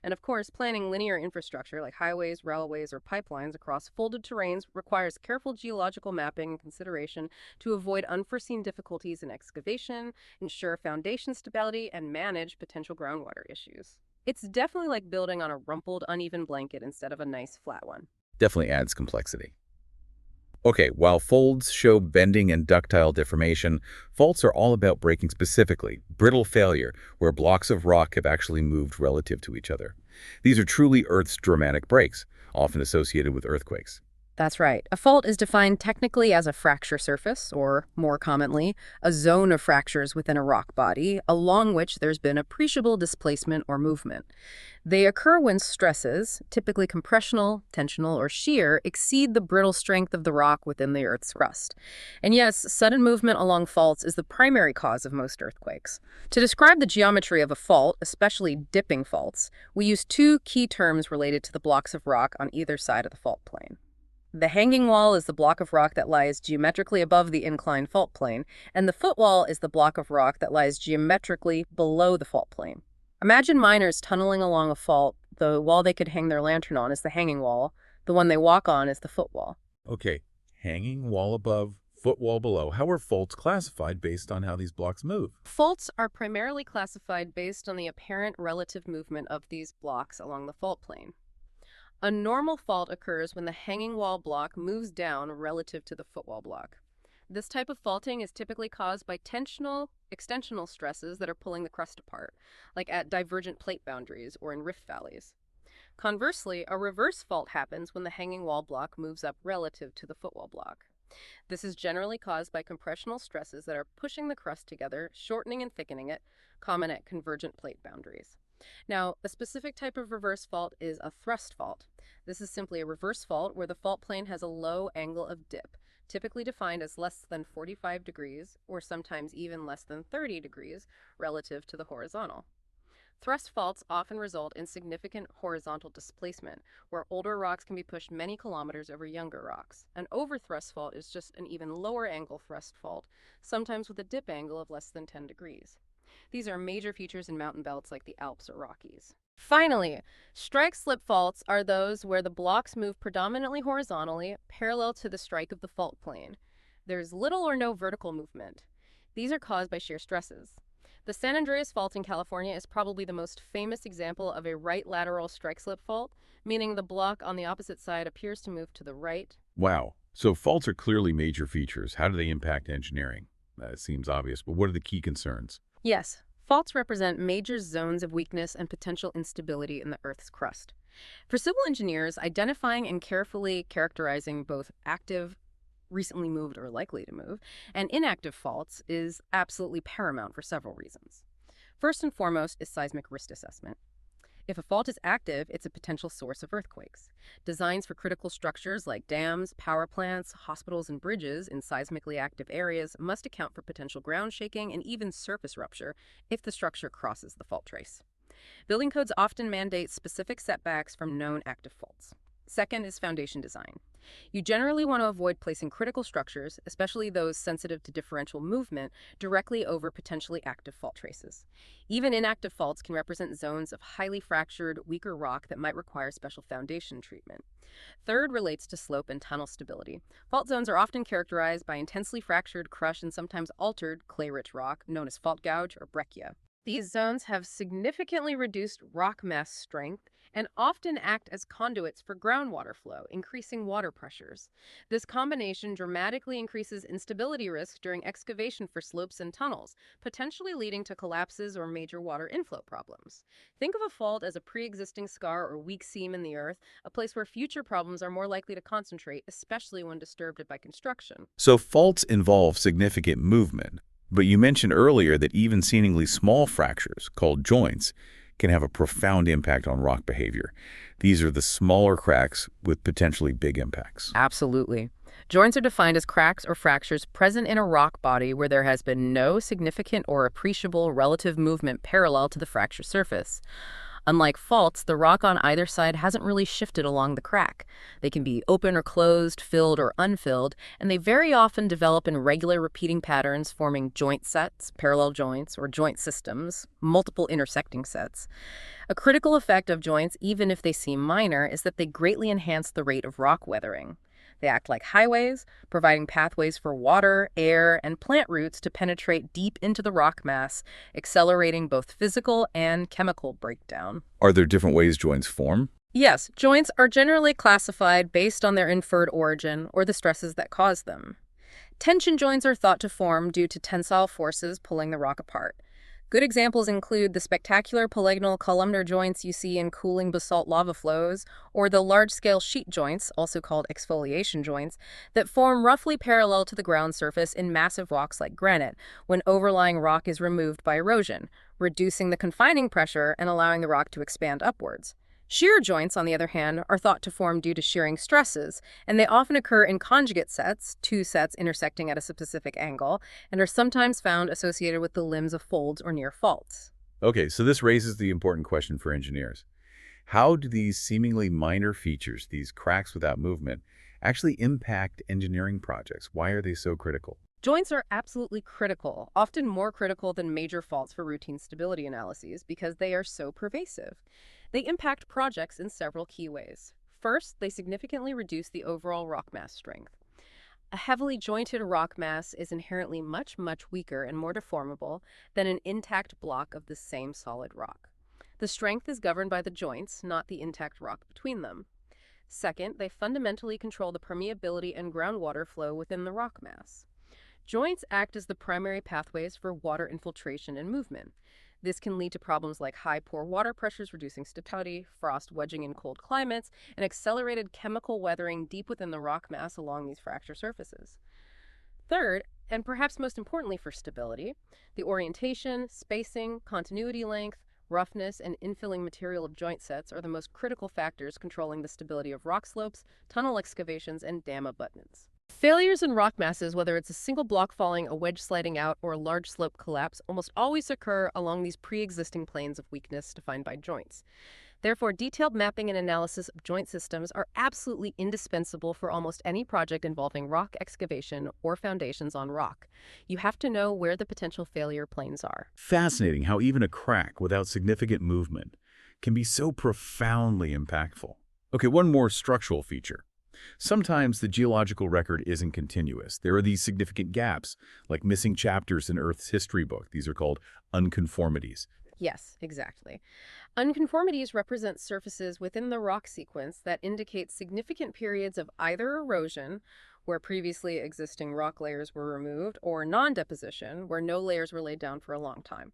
And of course, planning linear infrastructure like highways, railways, or pipelines across folded terrains requires careful geological mapping and consideration to avoid unforeseen difficulties in excavation, ensure foundation stability, and manage potential groundwater issues. It's definitely like building on a rumpled, uneven blanket instead of a nice, flat one. Definitely adds complexity. Okay, while folds show bending and ductile deformation, faults are all about breaking specifically, brittle failure, where blocks of rock have actually moved relative to each other. These are truly Earth's dramatic breaks, often associated with earthquakes. That's right. A fault is defined technically as a fracture surface, or more commonly, a zone of fractures within a rock body, along which there's been appreciable displacement or movement. They occur when stresses, typically compressional, tensional, or shear, exceed the brittle strength of the rock within the Earth's crust. And yes, sudden movement along faults is the primary cause of most earthquakes. To describe the geometry of a fault, especially dipping faults, we use two key terms related to the blocks of rock on either side of the fault plane. The hanging wall is the block of rock that lies geometrically above the inclined fault plane, and the footwall is the block of rock that lies geometrically below the fault plane. Imagine miners tunneling along a fault. The wall they could hang their lantern on is the hanging wall. The one they walk on is the footwall. Okay, hanging wall above, footwall below. How are faults classified based on how these blocks move? Faults are primarily classified based on the apparent relative movement of these blocks along the fault plane. A normal fault occurs when the hanging wall block moves down relative to the footwall block. This type of faulting is typically caused by tensional, extensional stresses that are pulling the crust apart, like at divergent plate boundaries or in rift valleys. Conversely, a reverse fault happens when the hanging wall block moves up relative to the footwall block. This is generally caused by compressional stresses that are pushing the crust together, shortening and thickening it, common at convergent plate boundaries. Now, a specific type of reverse fault is a thrust fault. This is simply a reverse fault where the fault plane has a low angle of dip, typically defined as less than 45 degrees or sometimes even less than 30 degrees relative to the horizontal. Thrust faults often result in significant horizontal displacement, where older rocks can be pushed many kilometers over younger rocks. An overthrust fault is just an even lower angle thrust fault, sometimes with a dip angle of less than 10 degrees. These are major features in mountain belts like the Alps or Rockies. Finally, strike-slip faults are those where the blocks move predominantly horizontally, parallel to the strike of the fault plane. There's little or no vertical movement. These are caused by shear stresses. The San Andreas Fault in California is probably the most famous example of a right lateral strike-slip fault, meaning the block on the opposite side appears to move to the right. Wow. So faults are clearly major features. How do they impact engineering? It seems obvious, but what are the key concerns? Yes, faults represent major zones of weakness and potential instability in the Earth's crust. For civil engineers, identifying and carefully characterizing both active, recently moved or likely to move, and inactive faults is absolutely paramount for several reasons. First and foremost is seismic risk assessment. If a fault is active, it's a potential source of earthquakes. Designs for critical structures like dams, power plants, hospitals, and bridges in seismically active areas must account for potential ground shaking and even surface rupture if the structure crosses the fault trace. Building codes often mandate specific setbacks from known active faults. Second is foundation design. You generally want to avoid placing critical structures, especially those sensitive to differential movement, directly over potentially active fault traces. Even inactive faults can represent zones of highly fractured, weaker rock that might require special foundation treatment. Third relates to slope and tunnel stability. Fault zones are often characterized by intensely fractured, crushed, and sometimes altered clay-rich rock, known as fault gouge or breccia. These zones have significantly reduced rock mass strength and often act as conduits for groundwater flow, increasing water pressures. This combination dramatically increases instability risk during excavation for slopes and tunnels, potentially leading to collapses or major water inflow problems. Think of a fault as a pre-existing scar or weak seam in the earth, a place where future problems are more likely to concentrate, especially when disturbed by construction. So faults involve significant movement, but you mentioned earlier that even seemingly small fractures, called joints, can have a profound impact on rock behavior. These are the smaller cracks with potentially big impacts. Absolutely. Joints are defined as cracks or fractures present in a rock body where there has been no significant or appreciable relative movement parallel to the fracture surface. Unlike faults, the rock on either side hasn't really shifted along the crack. They can be open or closed, filled or unfilled, and they very often develop in regular repeating patterns, forming joint sets, parallel joints, or joint systems, multiple intersecting sets. A critical effect of joints, even if they seem minor, is that they greatly enhance the rate of rock weathering. They act like highways, providing pathways for water, air, and plant roots to penetrate deep into the rock mass, accelerating both physical and chemical breakdown. Are there different ways joints form? Yes, joints are generally classified based on their inferred origin or the stresses that cause them. Tension joints are thought to form due to tensile forces pulling the rock apart. Good examples include the spectacular polygonal columnar joints you see in cooling basalt lava flows, or the large-scale sheet joints, also called exfoliation joints, that form roughly parallel to the ground surface in massive rocks like granite when overlying rock is removed by erosion, reducing the confining pressure and allowing the rock to expand upwards. Shear joints, on the other hand, are thought to form due to shearing stresses, and they often occur in conjugate sets, two sets intersecting at a specific angle, and are sometimes found associated with the limbs of folds or near faults. Okay, so this raises the important question for engineers. How do these seemingly minor features, these cracks without movement, actually impact engineering projects? Why are they so critical? Joints are absolutely critical, often more critical than major faults for routine stability analyses because they are so pervasive. They impact projects in several key ways. First, they significantly reduce the overall rock mass strength. A heavily jointed rock mass is inherently much, much weaker and more deformable than an intact block of the same solid rock. The strength is governed by the joints, not the intact rock between them. Second, they fundamentally control the permeability and groundwater flow within the rock mass. Joints act as the primary pathways for water infiltration and movement. This can lead to problems like high pore water pressures reducing stability, frost wedging in cold climates, and accelerated chemical weathering deep within the rock mass along these fracture surfaces. Third, and perhaps most importantly for stability, the orientation, spacing, continuity length, Roughness and infilling material of joint sets are the most critical factors controlling the stability of rock slopes, tunnel excavations, and dam abutments. Failures in rock masses, whether it's a single block falling, a wedge sliding out, or a large slope collapse, almost always occur along these pre-existing planes of weakness defined by joints. Therefore, detailed mapping and analysis of joint systems are absolutely indispensable for almost any project involving rock excavation or foundations on rock. You have to know where the potential failure planes are. Fascinating how even a crack without significant movement can be so profoundly impactful. Okay, one more structural feature. Sometimes the geological record isn't continuous. There are these significant gaps, like missing chapters in Earth's history book. These are called unconformities. Yes, exactly. Unconformities represent surfaces within the rock sequence that indicate significant periods of either erosion, where previously existing rock layers were removed, or non-deposition, where no layers were laid down for a long time.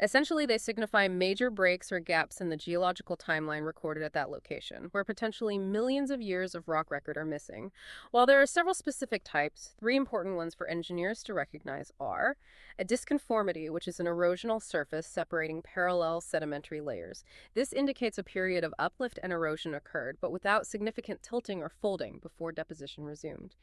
Essentially, they signify major breaks or gaps in the geological timeline recorded at that location, where potentially millions of years of rock record are missing. While there are several specific types, three important ones for engineers to recognize are a disconformity, which is an erosional surface separating parallel sedimentary layers. This indicates a period of uplift and erosion occurred, but without significant tilting or folding before deposition resumed.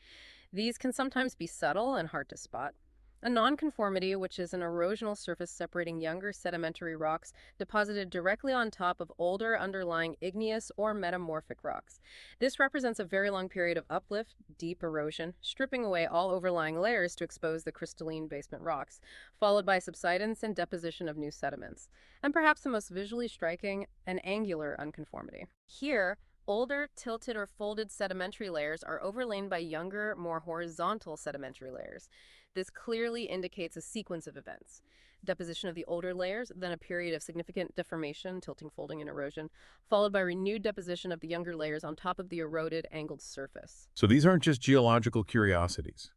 These can sometimes be subtle and hard to spot. A nonconformity, which is an erosional surface separating younger sedimentary rocks deposited directly on top of older underlying igneous or metamorphic rocks. This represents a very long period of uplift, deep erosion, stripping away all overlying layers to expose the crystalline basement rocks, followed by subsidence and deposition of new sediments. And perhaps the most visually striking, an angular unconformity. Here, older, tilted, or folded sedimentary layers are overlain by younger, more horizontal sedimentary layers. This clearly indicates a sequence of events. Deposition of the older layers, then a period of significant deformation, tilting, folding, and erosion, followed by renewed deposition of the younger layers on top of the eroded, angled surface. So these aren't just geological curiosities.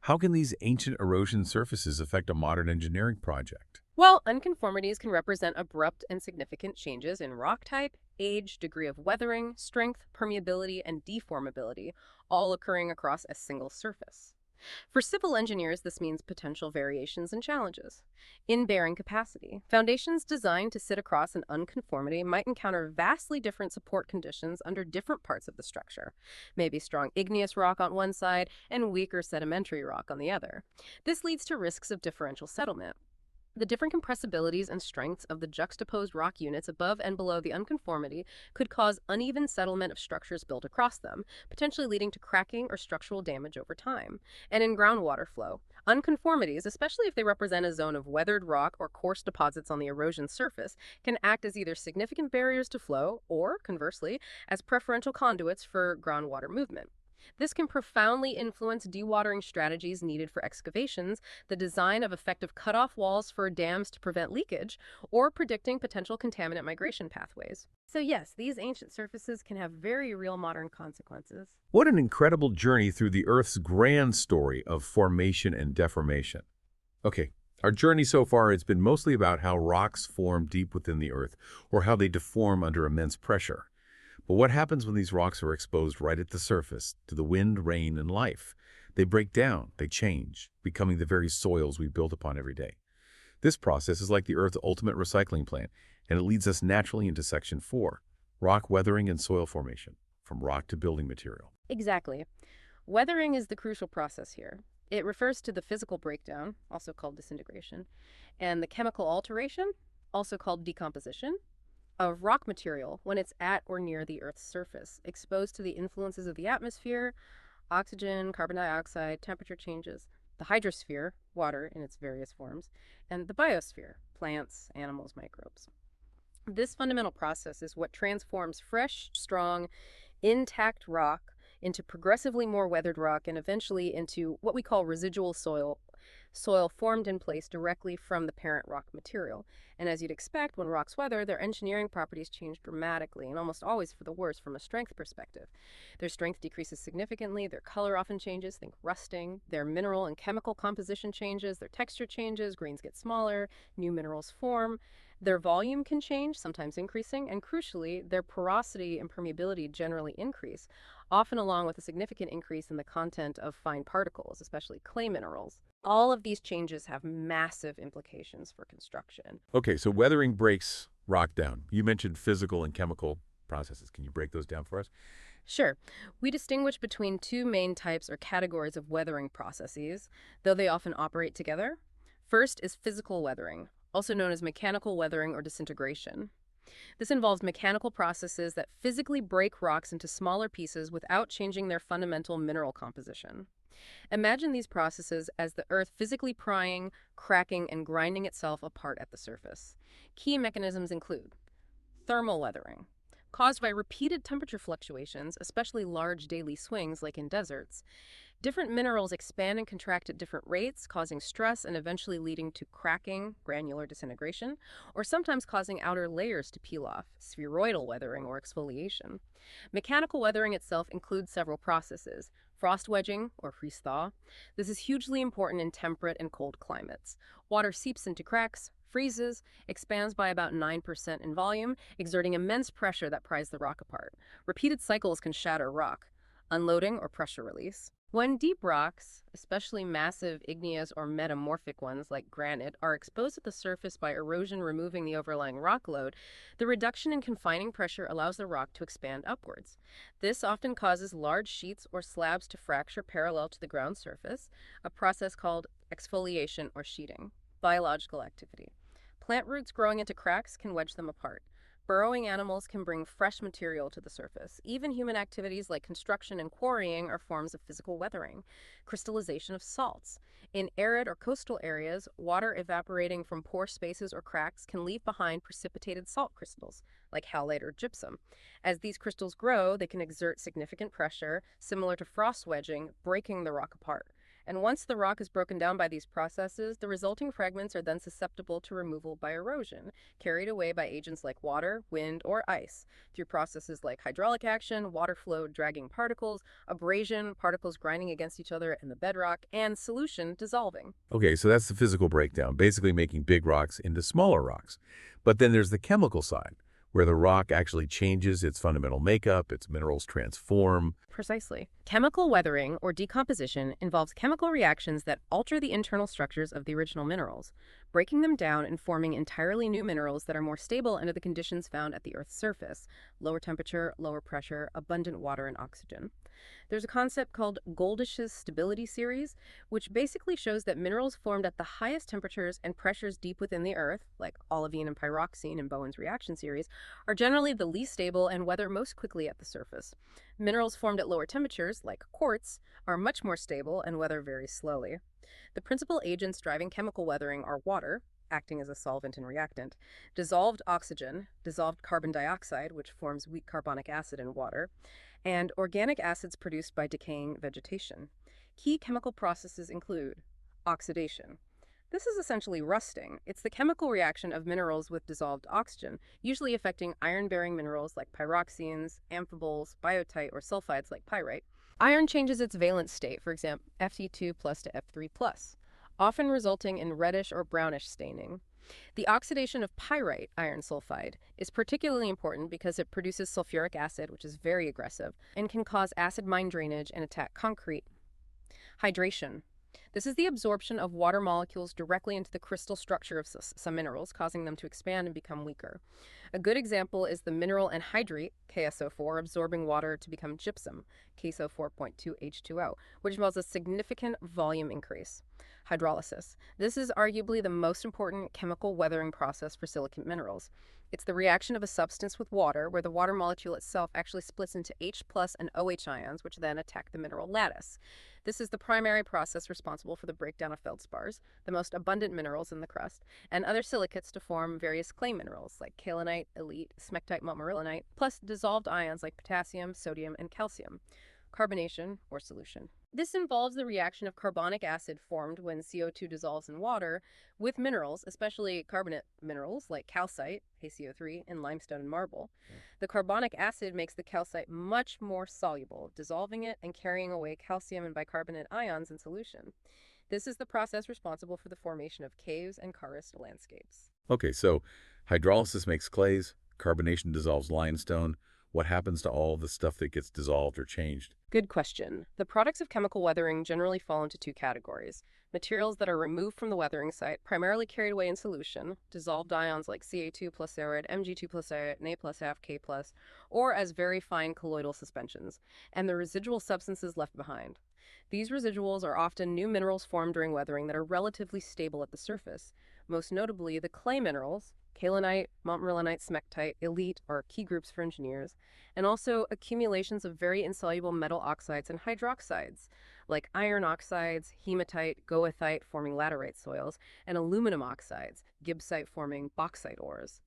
How can these ancient erosion surfaces affect a modern engineering project? While unconformities can represent abrupt and significant changes in rock type, age, degree of weathering, strength, permeability, and deformability, all occurring across a single surface. For civil engineers, this means potential variations and challenges. In bearing capacity, foundations designed to sit across an unconformity might encounter vastly different support conditions under different parts of the structure, maybe strong igneous rock on one side and weaker sedimentary rock on the other. This leads to risks of differential settlement. The different compressibilities and strengths of the juxtaposed rock units above and below the unconformity could cause uneven settlement of structures built across them, potentially leading to cracking or structural damage over time. And in groundwater flow, unconformities, especially if they represent a zone of weathered rock or coarse deposits on the erosion surface, can act as either significant barriers to flow or, conversely, as preferential conduits for groundwater movement. This can profoundly influence dewatering strategies needed for excavations, the design of effective cutoff walls for dams to prevent leakage, or predicting potential contaminant migration pathways. So yes, these ancient surfaces can have very real modern consequences. What an incredible journey through the Earth's grand story of formation and deformation. Okay, our journey so far has been mostly about how rocks form deep within the Earth, or how they deform under immense pressure. But what happens when these rocks are exposed right at the surface to the wind, rain, and life? They break down, they change, becoming the very soils we build upon every day. This process is like the Earth's ultimate recycling plant, and it leads us naturally into Section 4, rock weathering and soil formation, from rock to building material. Exactly. Weathering is the crucial process here. It refers to the physical breakdown, also called disintegration, and the chemical alteration, also called decomposition, of rock material when it's at or near the Earth's surface, exposed to the influences of the atmosphere, oxygen, carbon dioxide, temperature changes, the hydrosphere, water in its various forms, and the biosphere, plants, animals, microbes. This fundamental process is what transforms fresh, strong, intact rock into progressively more weathered rock and eventually into what we call residual soil formed in place directly from the parent rock material. And as you'd expect, when rocks weather, their engineering properties change dramatically and almost always for the worse from a strength perspective. Their strength decreases significantly, their color often changes, think rusting, their mineral and chemical composition changes, their texture changes, grains get smaller, new minerals form. Their volume can change, sometimes increasing, and crucially, their porosity and permeability generally increase, often along with a significant increase in the content of fine particles, especially clay minerals. All of these changes have massive implications for construction. Okay, so weathering breaks rock down. You mentioned physical and chemical processes. Can you break those down for us? Sure, we distinguish between two main types or categories of weathering processes, though they often operate together. First is physical weathering, also known as mechanical weathering or disintegration. This involves mechanical processes that physically break rocks into smaller pieces without changing their fundamental mineral composition. Imagine these processes as the Earth physically prying, cracking, and grinding itself apart at the surface. Key mechanisms include thermal weathering, caused by repeated temperature fluctuations, especially large daily swings like in deserts. Different minerals expand and contract at different rates, causing stress and eventually leading to cracking, granular disintegration, or sometimes causing outer layers to peel off, spheroidal weathering or exfoliation. Mechanical weathering itself includes several processes. Frost wedging, or freeze-thaw. This is hugely important in temperate and cold climates. Water seeps into cracks, freezes, expands by about 9% in volume, exerting immense pressure that pries the rock apart. Repeated cycles can shatter rock. Unloading or pressure release. When deep rocks, especially massive igneous or metamorphic ones like granite, are exposed at the surface by erosion removing the overlying rock load, the reduction in confining pressure allows the rock to expand upwards. This often causes large sheets or slabs to fracture parallel to the ground surface, a process called exfoliation or sheeting. Biological activity. Plant roots growing into cracks can wedge them apart. Burrowing animals can bring fresh material to the surface. Even human activities like construction and quarrying are forms of physical weathering. Crystallization of salts. In arid or coastal areas, water evaporating from pore spaces or cracks can leave behind precipitated salt crystals, like halite or gypsum. As these crystals grow, they can exert significant pressure, similar to frost wedging, breaking the rock apart. And once the rock is broken down by these processes, the resulting fragments are then susceptible to removal by erosion, carried away by agents like water, wind, or ice, through processes like hydraulic action, water flow dragging particles, abrasion, particles grinding against each other in the bedrock, and solution dissolving. Okay, so that's the physical breakdown, basically making big rocks into smaller rocks. But then there's the chemical side, where the rock actually changes its fundamental makeup, its minerals transform. Precisely. Chemical weathering, or decomposition, involves chemical reactions that alter the internal structures of the original minerals, breaking them down and forming entirely new minerals that are more stable under the conditions found at the Earth's surface: lower temperature, lower pressure, abundant water, and oxygen. There's a concept called Goldish's stability series, which basically shows that minerals formed at the highest temperatures and pressures deep within the Earth, like olivine and pyroxene in Bowen's reaction series, are generally the least stable and weather most quickly at the surface. Minerals formed at lower temperatures, like quartz, are much more stable and weather very slowly. The principal agents driving chemical weathering are water, acting as a solvent and reactant, dissolved oxygen, dissolved carbon dioxide, which forms weak carbonic acid in water, and organic acids produced by decaying vegetation. Key chemical processes include oxidation. This is essentially rusting. It's the chemical reaction of minerals with dissolved oxygen, usually affecting iron-bearing minerals like pyroxenes, amphiboles, biotite, or sulfides like pyrite. Iron changes its valence state, for example, Fe2 plus to F3 plus, often resulting in reddish or brownish staining. The oxidation of pyrite, iron sulfide, is particularly important because it produces sulfuric acid, which is very aggressive, and can cause acid mine drainage and attack concrete. Hydration. This is the absorption of water molecules directly into the crystal structure of some minerals, causing them to expand and become weaker. A good example is the mineral anhydrite, KSO4, absorbing water to become gypsum, KSO4.2H2O, which involves a significant volume increase. Hydrolysis. This is arguably the most important chemical weathering process for silicate minerals. It's the reaction of a substance with water, where the water molecule itself actually splits into H plus and OH ions, which then attack the mineral lattice. This is the primary process responsible for the breakdown of feldspars, the most abundant minerals in the crust, and other silicates to form various clay minerals like kaolinite, elite, smectite, montmorillonite, plus dissolved ions like potassium, sodium, and calcium. Carbonation, or solution. This involves the reaction of carbonic acid formed when CO2 dissolves in water with minerals, especially carbonate minerals like calcite, HCO3, and limestone and marble. The carbonic acid makes the calcite much more soluble, dissolving it and carrying away calcium and bicarbonate ions in solution. This is the process responsible for the formation of caves and karst landscapes. Okay, so hydrolysis makes clays, carbonation dissolves limestone. What happens to all the stuff that gets dissolved or changed? Good question. The products of chemical weathering generally fall into two categories: Materials that are removed from the weathering site, primarily carried away in solution, dissolved ions like Ca2 plus arid, Mg2 plus arid, Na plus F, K plus, or as very fine colloidal suspensions, and the residual substances left behind. These residuals are often new minerals formed during weathering that are relatively stable at the surface. Most notably, the clay minerals, kaolinite, montmorillonite, smectite, elite are key groups for engineers, and also accumulations of very insoluble metal oxides and hydroxides, like iron oxides, hematite, goethite forming laterite soils, and aluminum oxides, gibbsite forming bauxite ores.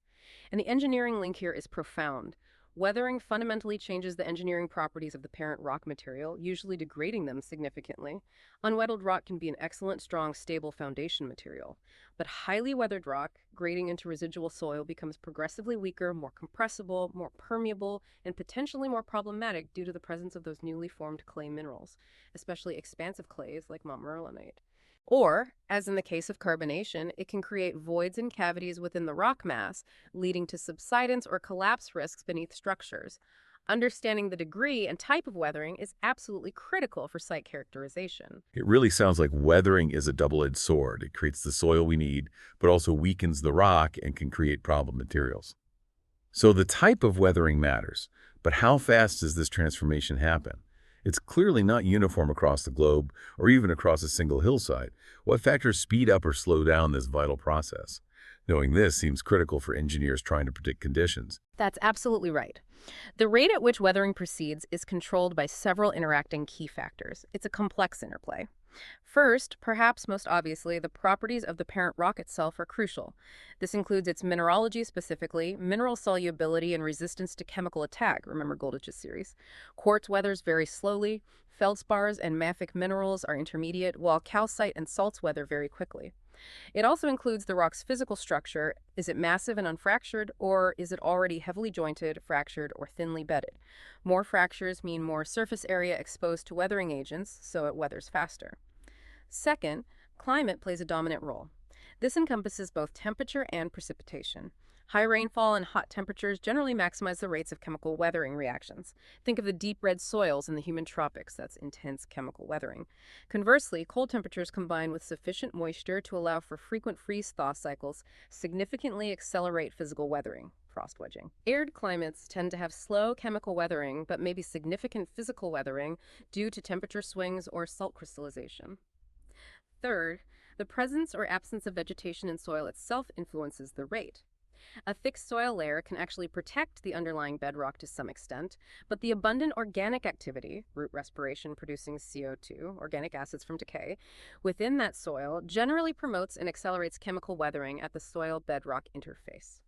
And the engineering link here is profound. Weathering fundamentally changes the engineering properties of the parent rock material, usually degrading them significantly. Unweathered rock can be an excellent, strong, stable foundation material. But highly weathered rock, grading into residual soil, becomes progressively weaker, more compressible, more permeable, and potentially more problematic due to the presence of those newly formed clay minerals, especially expansive clays like montmorillonite. Or, as in the case of carbonation, it can create voids and cavities within the rock mass, leading to subsidence or collapse risks beneath structures. Understanding the degree and type of weathering is absolutely critical for site characterization. It really sounds like weathering is a double-edged sword. It creates the soil we need, but also weakens the rock and can create problem materials. So the type of weathering matters, but how fast does this transformation happen? It's clearly not uniform across the globe or even across a single hillside. What factors speed up or slow down this vital process? Knowing this seems critical for engineers trying to predict conditions. That's absolutely right. The rate at which weathering proceeds is controlled by several interacting key factors. It's a complex interplay. First, perhaps most obviously, the properties of the parent rock itself are crucial. This includes its mineralogy specifically, mineral solubility and resistance to chemical attack, remember Goldich's series. Quartz weathers very slowly, feldspars and mafic minerals are intermediate, while calcite and salts weather very quickly. It also includes the rock's physical structure. Is it massive and unfractured, or is it already heavily jointed, fractured, or thinly bedded? More fractures mean more surface area exposed to weathering agents, so it weathers faster. Second, climate plays a dominant role. This encompasses both temperature and precipitation. High rainfall and hot temperatures generally maximize the rates of chemical weathering reactions. Think of the deep red soils in the humid tropics, that's intense chemical weathering. Conversely, cold temperatures combined with sufficient moisture to allow for frequent freeze-thaw cycles significantly accelerate physical weathering, frost wedging. Arid climates tend to have slow chemical weathering, but maybe significant physical weathering due to temperature swings or salt crystallization. Third, the presence or absence of vegetation in soil itself influences the rate. A thick soil layer can actually protect the underlying bedrock to some extent, but the abundant organic activity, root respiration producing CO2, organic acids from decay, within that soil generally promotes and accelerates chemical weathering at the soil-bedrock interface.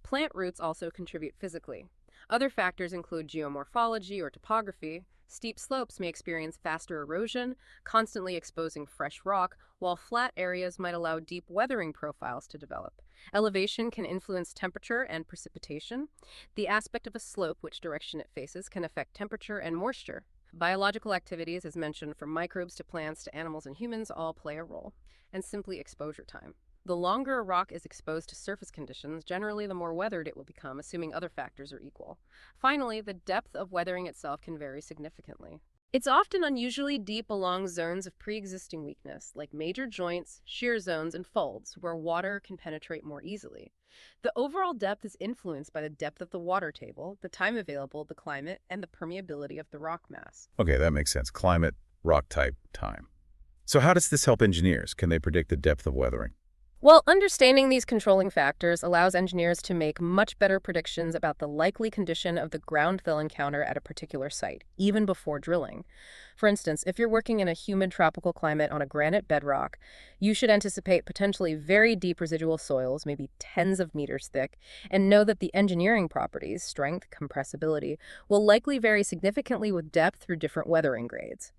Plant roots also contribute physically. Other factors include geomorphology or topography. Steep slopes may experience faster erosion, constantly exposing fresh rock, while flat areas might allow deep weathering profiles to develop. Elevation can influence temperature and precipitation. The aspect of a slope, which direction it faces, can affect temperature and moisture. Biological activities, as mentioned, from microbes to plants to animals and humans, all play a role. And simply exposure time. The longer a rock is exposed to surface conditions, generally the more weathered it will become, assuming other factors are equal. Finally, the depth of weathering itself can vary significantly. It's often unusually deep along zones of pre-existing weakness, like major joints, shear zones, and folds, where water can penetrate more easily. The overall depth is influenced by the depth of the water table, the time available, the climate, and the permeability of the rock mass. Okay, that makes sense. Climate, rock type, time. So how does this help engineers? Can they predict the depth of weathering? Well, understanding these controlling factors allows engineers to make much better predictions about the likely condition of the ground they'll encounter at a particular site, even before drilling. For instance, if you're working in a humid tropical climate on a granite bedrock, you should anticipate potentially very deep residual soils, maybe tens of meters thick, and know that the engineering properties, strength, compressibility, will likely vary significantly with depth through different weathering grades.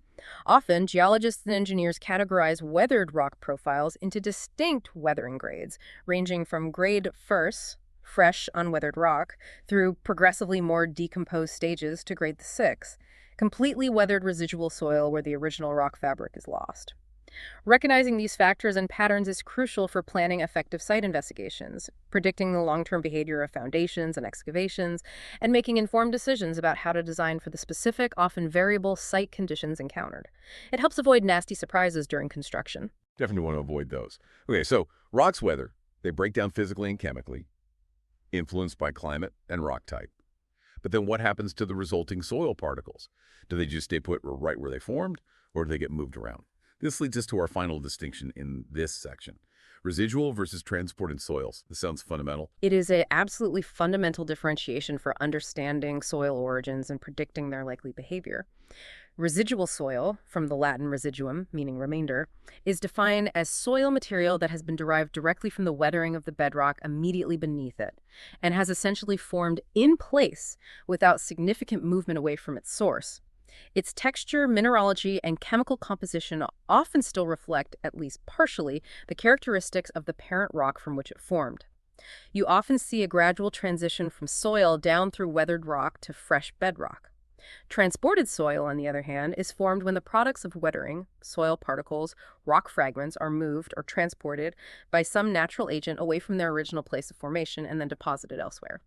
Often, geologists and engineers categorize weathered rock profiles into distinct weathering grades, ranging from grade first, fresh, unweathered rock, through progressively more decomposed stages to grade 6, completely weathered residual soil where the original rock fabric is lost. Recognizing these factors and patterns is crucial for planning effective site investigations, predicting the long-term behavior of foundations and excavations, and making informed decisions about how to design for the specific, often variable site conditions encountered. It helps avoid nasty surprises during construction. Definitely want to avoid those. Okay, so rocks weather, they break down physically and chemically, influenced by climate and rock type. But then what happens to the resulting soil particles? Do they just stay put right where they formed, or do they get moved around? This leads us to our final distinction in this section. Residual versus transported soils. This sounds fundamental. It is a absolutely fundamental differentiation for understanding soil origins and predicting their likely behavior. Residual soil, from the Latin residuum, meaning remainder, is defined as soil material that has been derived directly from the weathering of the bedrock immediately beneath it, and has essentially formed in place without significant movement away from its source. Its texture, mineralogy, and chemical composition often still reflect, at least partially, the characteristics of the parent rock from which it formed. You often see a gradual transition from soil down through weathered rock to fresh bedrock. Transported soil, on the other hand, is formed when the products of weathering, soil particles, rock fragments, are moved or transported by some natural agent away from their original place of formation and then deposited elsewhere.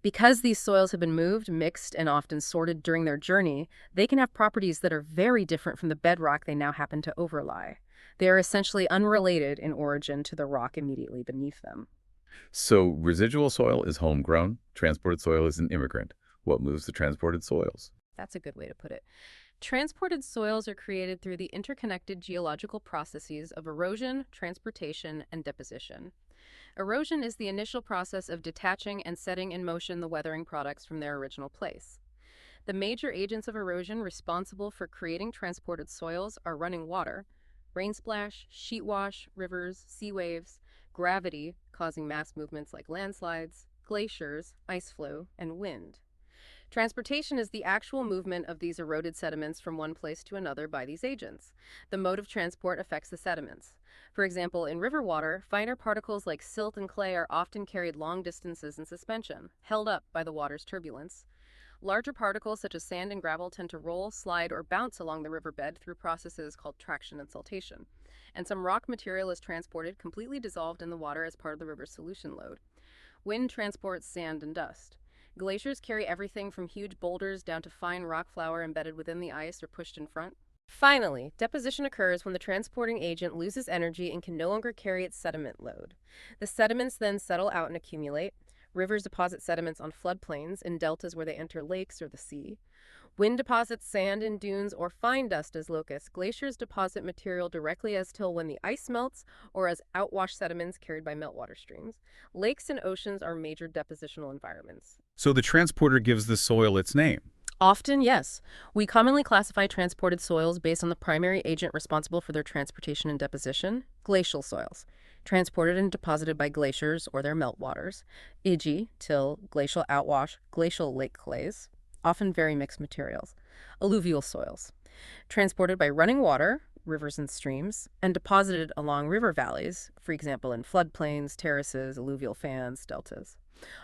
Because these soils have been moved, mixed, and often sorted during their journey, they can have properties that are very different from the bedrock they now happen to overlie. They are essentially unrelated in origin to the rock immediately beneath them. So residual soil is homegrown, transported soil is an immigrant. What moves the transported soils? That's a good way to put it. Transported soils are created through the interconnected geological processes of erosion, transportation, and deposition. Erosion is the initial process of detaching and setting in motion the weathering products from their original place. The major agents of erosion responsible for creating transported soils are running water, rain splash, sheet wash, rivers, sea waves, gravity, causing mass movements like landslides, glaciers, ice flow, and wind. Transportation is the actual movement of these eroded sediments from one place to another by these agents. The mode of transport affects the sediments. For example, in river water, finer particles like silt and clay are often carried long distances in suspension, held up by the water's turbulence. Larger particles such as sand and gravel tend to roll, slide, or bounce along the riverbed through processes called traction and siltation. And some rock material is transported completely dissolved in the water as part of the river's solution load. Wind transports sand and dust. Glaciers carry everything from huge boulders down to fine rock flour embedded within the ice or pushed in front. Finally, deposition occurs when the transporting agent loses energy and can no longer carry its sediment load. The sediments then settle out and accumulate. Rivers deposit sediments on floodplains, in deltas where they enter lakes or the sea. Wind deposits sand in dunes or fine dust as locusts. Glaciers deposit material directly as till when the ice melts or as outwash sediments carried by meltwater streams. Lakes and oceans are major depositional environments. So the transporter gives the soil its name. Often, yes. We commonly classify transported soils based on the primary agent responsible for their transportation and deposition, glacial soils, transported and deposited by glaciers or their meltwaters, e.g., till, glacial outwash, glacial lake clays, often very mixed materials, alluvial soils, transported by running water, rivers and streams, and deposited along river valleys, for example in floodplains, terraces, alluvial fans, deltas,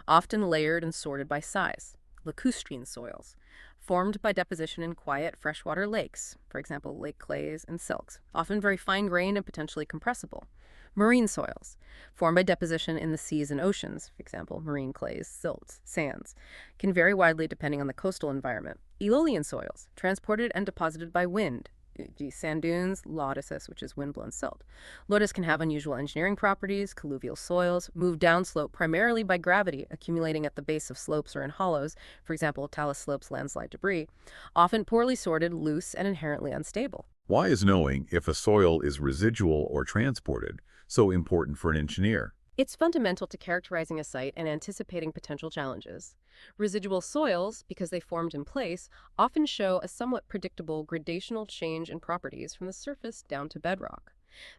often layered and sorted by size, lacustrine soils, formed by deposition in quiet freshwater lakes, for example lake clays and silts, often very fine-grained and potentially compressible, marine soils, formed by deposition in the seas and oceans, for example marine clays, silts, sands, can vary widely depending on the coastal environment, aeolian soils, transported and deposited by wind, e.g. sand dunes, lotuses, which is windblown silt. Lotus can have unusual engineering properties, colluvial soils, move downslope primarily by gravity, accumulating at the base of slopes or in hollows, for example talus slopes, landslide debris, often poorly sorted, loose, and inherently unstable. Why is knowing if a soil is residual or transported so important for an engineer? It's fundamental to characterizing a site and anticipating potential challenges. Residual soils, because they formed in place, often show a somewhat predictable gradational change in properties from the surface down to bedrock.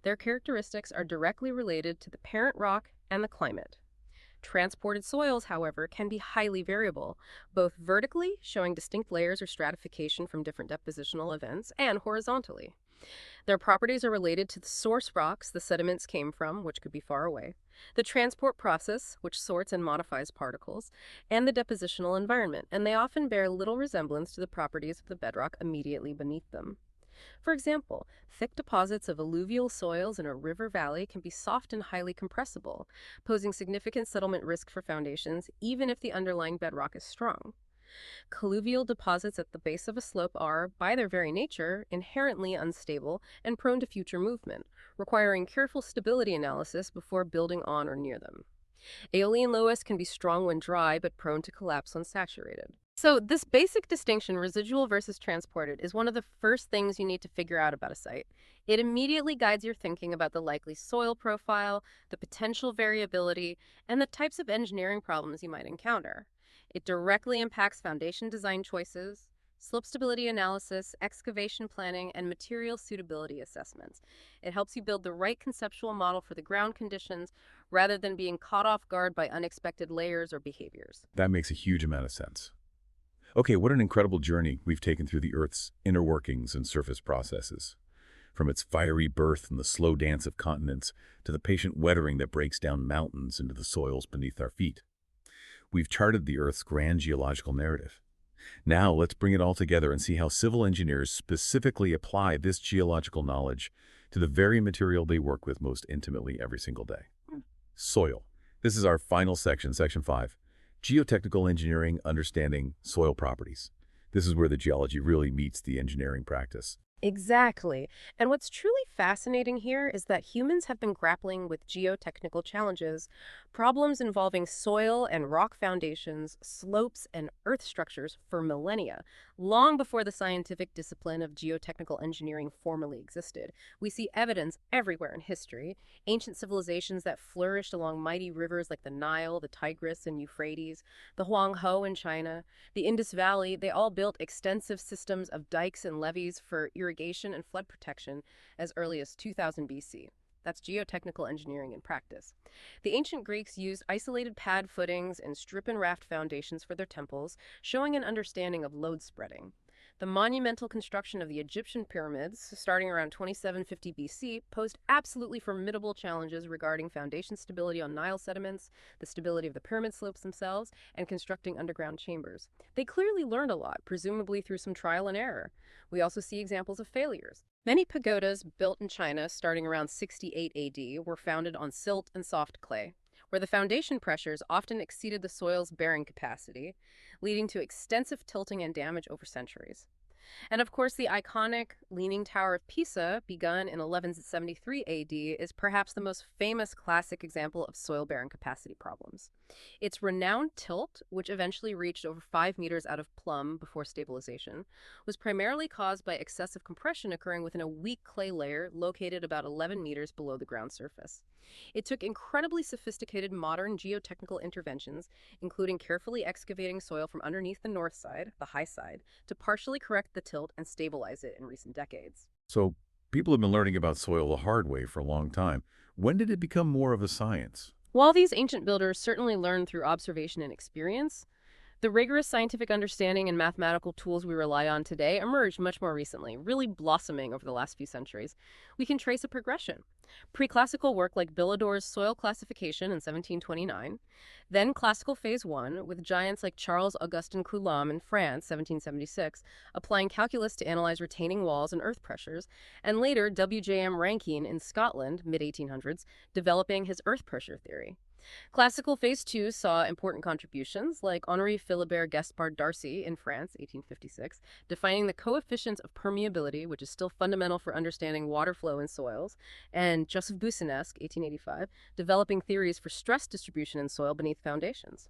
Their characteristics are directly related to the parent rock and the climate. Transported soils, however, can be highly variable, both vertically, showing distinct layers or stratification from different depositional events, and horizontally. Their properties are related to the source rocks the sediments came from, which could be far away, the transport process, which sorts and modifies particles, and the depositional environment, and they often bear little resemblance to the properties of the bedrock immediately beneath them. For example, thick deposits of alluvial soils in a river valley can be soft and highly compressible, posing significant settlement risk for foundations even if the underlying bedrock is strong. Colluvial deposits at the base of a slope are, by their very nature, inherently unstable and prone to future movement, requiring careful stability analysis before building on or near them. Aeolian loess can be strong when dry, but prone to collapse when saturated. So, this basic distinction, residual versus transported, is one of the first things you need to figure out about a site. It immediately guides your thinking about the likely soil profile, the potential variability, and the types of engineering problems you might encounter. It directly impacts foundation design choices, slope stability analysis, excavation planning, and material suitability assessments. It helps you build the right conceptual model for the ground conditions rather than being caught off guard by unexpected layers or behaviors. That makes a huge amount of sense. Okay, what an incredible journey we've taken through the Earth's inner workings and surface processes. From its fiery birth and the slow dance of continents to the patient weathering that breaks down mountains into the soils beneath our feet. We've charted the Earth's grand geological narrative. Now let's bring it all together and see how civil engineers specifically apply this geological knowledge to the very material they work with most intimately every single day. Soil. This is our final section, Section 5. Geotechnical engineering, understanding soil properties. This is where the geology really meets the engineering practice. Exactly. And what's truly fascinating here is that humans have been grappling with geotechnical challenges, problems involving soil and rock foundations, slopes, and earth structures for millennia, long before the scientific discipline of geotechnical engineering formally existed. We see evidence everywhere in history. Ancient civilizations that flourished along mighty rivers like the Nile, the Tigris, and Euphrates, the Huanghe in China, the Indus Valley, they all built extensive systems of dikes and levees for irrigation and flood protection as early as 2000 BC. That's geotechnical engineering in practice. The ancient Greeks used isolated pad footings and strip and raft foundations for their temples, showing an understanding of load spreading. The monumental construction of the Egyptian pyramids, starting around 2750 BC, posed absolutely formidable challenges regarding foundation stability on Nile sediments, the stability of the pyramid slopes themselves, and constructing underground chambers. They clearly learned a lot, presumably through some trial and error. We also see examples of failures. Many pagodas built in China starting around 68 AD were founded on silt and soft clay, where the foundation pressures often exceeded the soil's bearing capacity, leading to extensive tilting and damage over centuries. And of course, the iconic Leaning Tower of Pisa, begun in 1173 AD, is perhaps the most famous classic example of soil-bearing capacity problems. Its renowned tilt, which eventually reached over 5 meters out of plumb before stabilization, was primarily caused by excessive compression occurring within a weak clay layer located about 11 meters below the ground surface. It took incredibly sophisticated modern geotechnical interventions, including carefully excavating soil from underneath the north side, the high side, to partially correct the tilt and stabilize it in recent decades. So, people have been learning about soil the hard way for a long time. When did it become more of a science? While these ancient builders certainly learned through observation and experience, the rigorous scientific understanding and mathematical tools we rely on today emerged much more recently, really blossoming over the last few centuries. We can trace a progression. Pre-classical work like Billaud's soil classification in 1729, then classical phase 1 with giants like Charles Augustin Coulomb in France, 1776, applying calculus to analyze retaining walls and earth pressures, and later W.J.M. Rankine in Scotland, mid-1800s, developing his earth pressure theory. Classical Phase 2 saw important contributions like Henri Philibert Gaspard Darcy in France, 1856, defining the coefficient of permeability, which is still fundamental for understanding water flow in soils, and Joseph Boussinesq, 1885, developing theories for stress distribution in soil beneath foundations.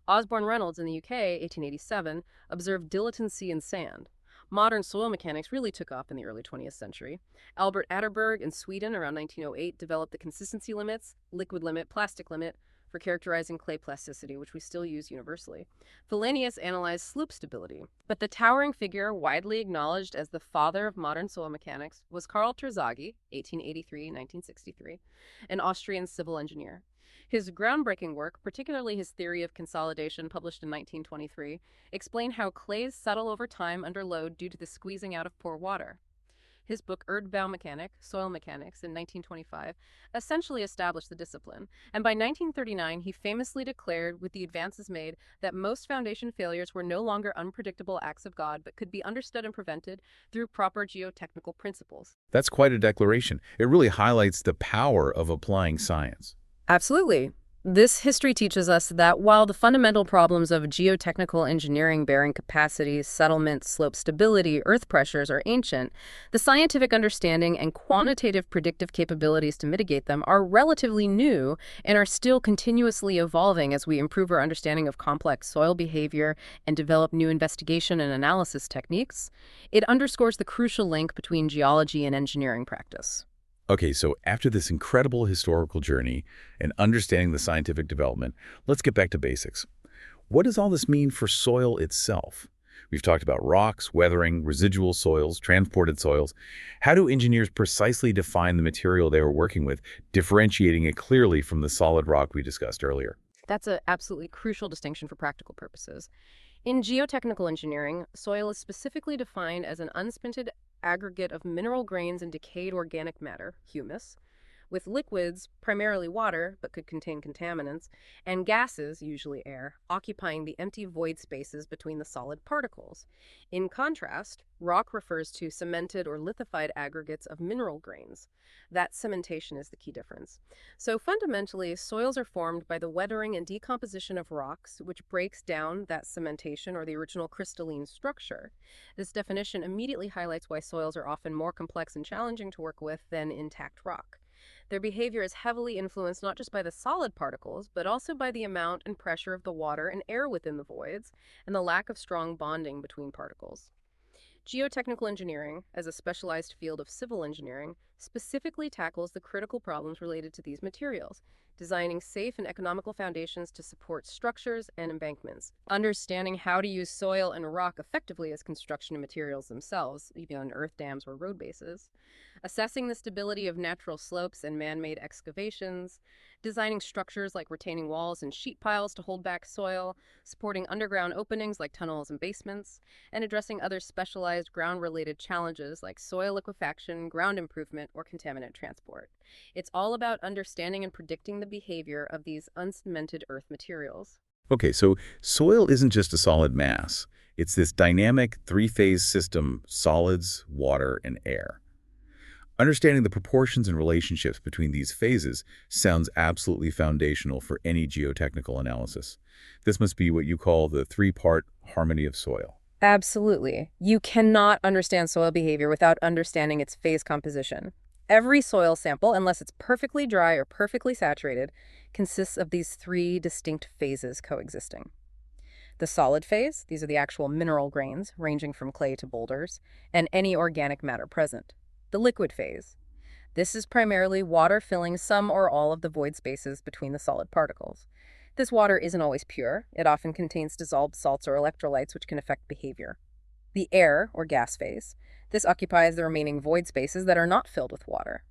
Osborne Reynolds in the UK, 1887, observed dilatancy in sand. Modern soil mechanics really took off in the early 20th century. Albert Atterberg in Sweden around 1908 developed the consistency limits, liquid limit, plastic limit for characterizing clay plasticity, which we still use universally. Fellenius analyzed slope stability. But the towering figure, widely acknowledged as the father of modern soil mechanics, was Karl Terzaghi, 1883-1963, an Austrian civil engineer. His groundbreaking work, particularly his theory of consolidation published in 1923, explained how clays settle over time under load due to the squeezing out of poor water. His book Erdbaumechanik, Soil Mechanics, in 1925, essentially established the discipline, and by 1939 he famously declared, with the advances made, that most foundation failures were no longer unpredictable acts of God, but could be understood and prevented through proper geotechnical principles. That's quite a declaration. It really highlights the power of applying science. Absolutely. This history teaches us that while the fundamental problems of geotechnical engineering, bearing capacity, settlement, slope stability, earth pressures are ancient, the scientific understanding and quantitative predictive capabilities to mitigate them are relatively new and are still continuously evolving as we improve our understanding of complex soil behavior and develop new investigation and analysis techniques. It underscores the crucial link between geology and engineering practice. Okay, so after this incredible historical journey and understanding the scientific development, let's get back to basics. What does all this mean for soil itself? We've talked about rocks, weathering, residual soils, transported soils. How do engineers precisely define the material they were working with, differentiating it clearly from the solid rock we discussed earlier? That's an absolutely crucial distinction for practical purposes. In geotechnical engineering, soil is specifically defined as an unspinted aggregate of mineral grains and decayed organic matter, humus, with liquids, primarily water, but could contain contaminants, and gases, usually air, occupying the empty void spaces between the solid particles. In contrast, rock refers to cemented or lithified aggregates of mineral grains. That cementation is the key difference. So fundamentally, soils are formed by the weathering and decomposition of rocks, which breaks down that cementation or the original crystalline structure. This definition immediately highlights why soils are often more complex and challenging to work with than intact rock. Their behavior is heavily influenced not just by the solid particles, but also by the amount and pressure of the water and air within the voids, and the lack of strong bonding between particles. Geotechnical engineering, as a specialized field of civil engineering, specifically tackles the critical problems related to these materials, designing safe and economical foundations to support structures and embankments. Understanding how to use soil and rock effectively as construction materials themselves, even on earth dams or road bases. Assessing the stability of natural slopes and man-made excavations, designing structures like retaining walls and sheet piles to hold back soil, supporting underground openings like tunnels and basements, and addressing other specialized ground-related challenges like soil liquefaction, ground improvement, or contaminant transport. It's all about understanding and predicting the behavior of these uncemented earth materials. Okay, so soil isn't just a solid mass. It's this dynamic three-phase system, solids, water, and air. Understanding the proportions and relationships between these phases sounds absolutely foundational for any geotechnical analysis. This must be what you call the three-part harmony of soil. Absolutely. You cannot understand soil behavior without understanding its phase composition. Every soil sample, unless it's perfectly dry or perfectly saturated, consists of these three distinct phases coexisting. The solid phase, these are the actual mineral grains, ranging from clay to boulders, and any organic matter present. The liquid phase. This is primarily water filling some or all of the void spaces between the solid particles. This water isn't always pure. It often contains dissolved salts or electrolytes which can affect behavior. The air, or gas phase. This occupies the remaining void spaces that are not filled with water.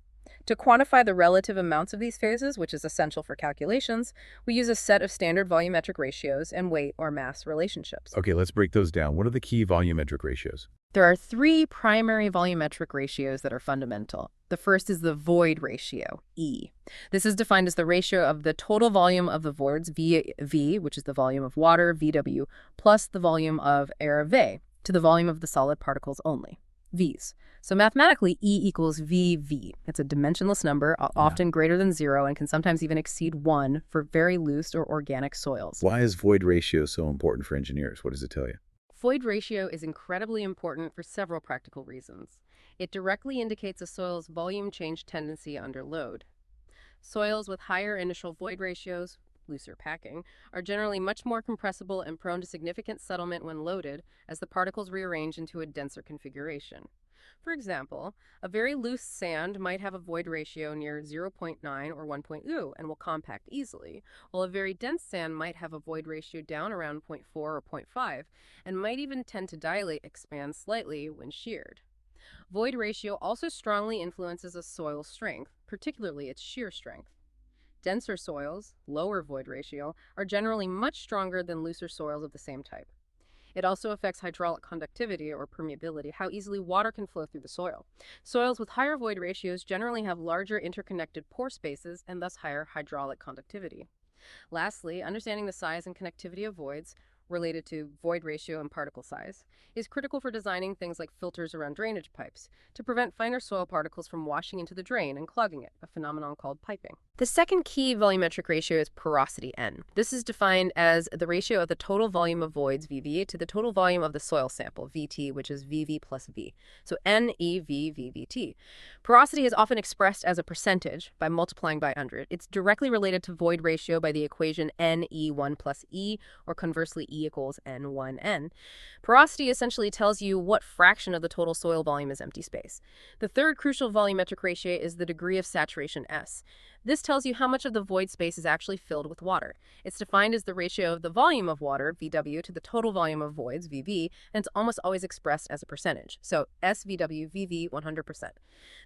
To quantify the relative amounts of these phases, which is essential for calculations, we use a set of standard volumetric ratios and weight or mass relationships. Okay, let's break those down. What are the key volumetric ratios? There are three primary volumetric ratios that are fundamental. The first is the void ratio, E. This is defined as the ratio of the total volume of the voids, V, which is the volume of water, VW, plus the volume of air, V, to the volume of the solid particles only, V's. So mathematically, E equals VV. It's a dimensionless number, often greater than 0, and can sometimes even exceed 1 for very loose or organic soils. Why is void ratio so important for engineers? What does it tell you? Void ratio is incredibly important for several practical reasons. It directly indicates a soil's volume change tendency under load. Soils with higher initial void ratios, looser packing, are generally much more compressible and prone to significant settlement when loaded as the particles rearrange into a denser configuration. For example, a very loose sand might have a void ratio near 0.9 or 1.0 and will compact easily, while a very dense sand might have a void ratio down around 0.4 or 0.5 and might even tend to dilate, expand slightly when sheared. Void ratio also strongly influences a soil's strength, particularly its shear strength. Denser soils, lower void ratio, are generally much stronger than looser soils of the same type. It also affects hydraulic conductivity or permeability, how easily water can flow through the soil. Soils with higher void ratios generally have larger interconnected pore spaces and thus higher hydraulic conductivity. Lastly, understanding the size and connectivity of voids, related to void ratio and particle size, is critical for designing things like filters around drainage pipes to prevent finer soil particles from washing into the drain and clogging it, a phenomenon called piping. The second key volumetric ratio is porosity, N. This is defined as the ratio of the total volume of voids, VV, to the total volume of the soil sample, VT, which is VV plus V. So NEVVVT. Porosity is often expressed as a percentage by multiplying by 100. It's directly related to void ratio by the equation NE1 plus E, or conversely E equals N1N. Porosity essentially tells you what fraction of the total soil volume is empty space. The third crucial volumetric ratio is the degree of saturation, S. This tells you how much of the void space is actually filled with water. It's defined as the ratio of the volume of water, VW, to the total volume of voids, VV, and it's almost always expressed as a percentage. So SVW, VV, 100%.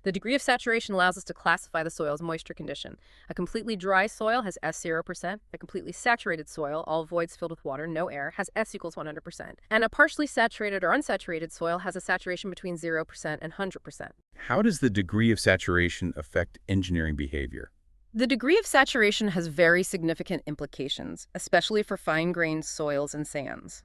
The degree of saturation allows us to classify the soil's moisture condition. A completely dry soil has S 0%. A completely saturated soil, all voids filled with water, no air, has S equals 100%. And a partially saturated or unsaturated soil has a saturation between 0% and 100%. How does the degree of saturation affect engineering behavior? The degree of saturation has very significant implications, especially for fine-grained soils and sands.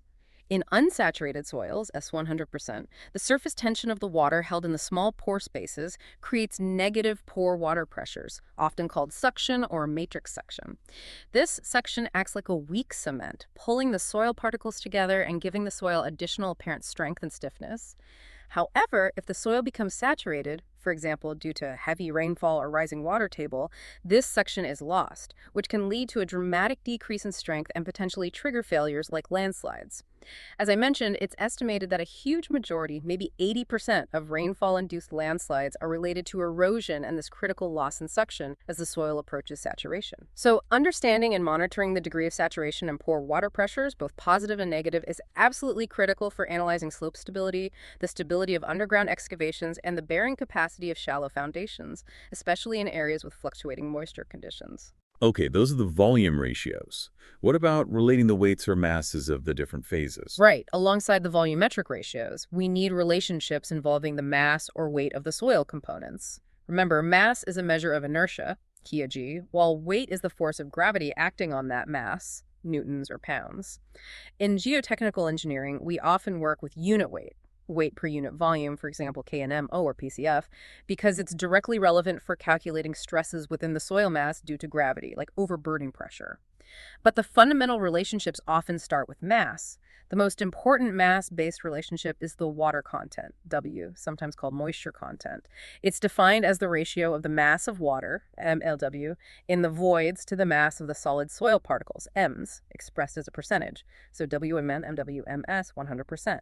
In unsaturated soils, S100%, the surface tension of the water held in the small pore spaces creates negative pore water pressures, often called suction or matrix suction. This suction acts like a weak cement, pulling the soil particles together and giving the soil additional apparent strength and stiffness. However, if the soil becomes saturated, for example, due to heavy rainfall or rising water table, this suction is lost, which can lead to a dramatic decrease in strength and potentially trigger failures like landslides. As I mentioned, it's estimated that a huge majority, maybe 80% of rainfall-induced landslides are related to erosion and this critical loss in suction as the soil approaches saturation. So understanding and monitoring the degree of saturation and pore water pressures, both positive and negative, is absolutely critical for analyzing slope stability, the stability of underground excavations, and the bearing capacity of shallow foundations, especially in areas with fluctuating moisture conditions. Okay, those are the volume ratios. What about relating the weights or masses of the different phases? Right. Alongside the volumetric ratios, we need relationships involving the mass or weight of the soil components. Remember, mass is a measure of inertia, kg, while weight is the force of gravity acting on that mass, newtons or pounds. In geotechnical engineering, we often work with unit weight per unit volume, for example, KNMO or PCF, because it's directly relevant for calculating stresses within the soil mass due to gravity, like overburden pressure. But the fundamental relationships often start with mass. The most important mass-based relationship is the water content, W, sometimes called moisture content. It's defined as the ratio of the mass of water, MLW, in the voids to the mass of the solid soil particles, Ms, expressed as a percentage. So WMN, MWMS, 100%.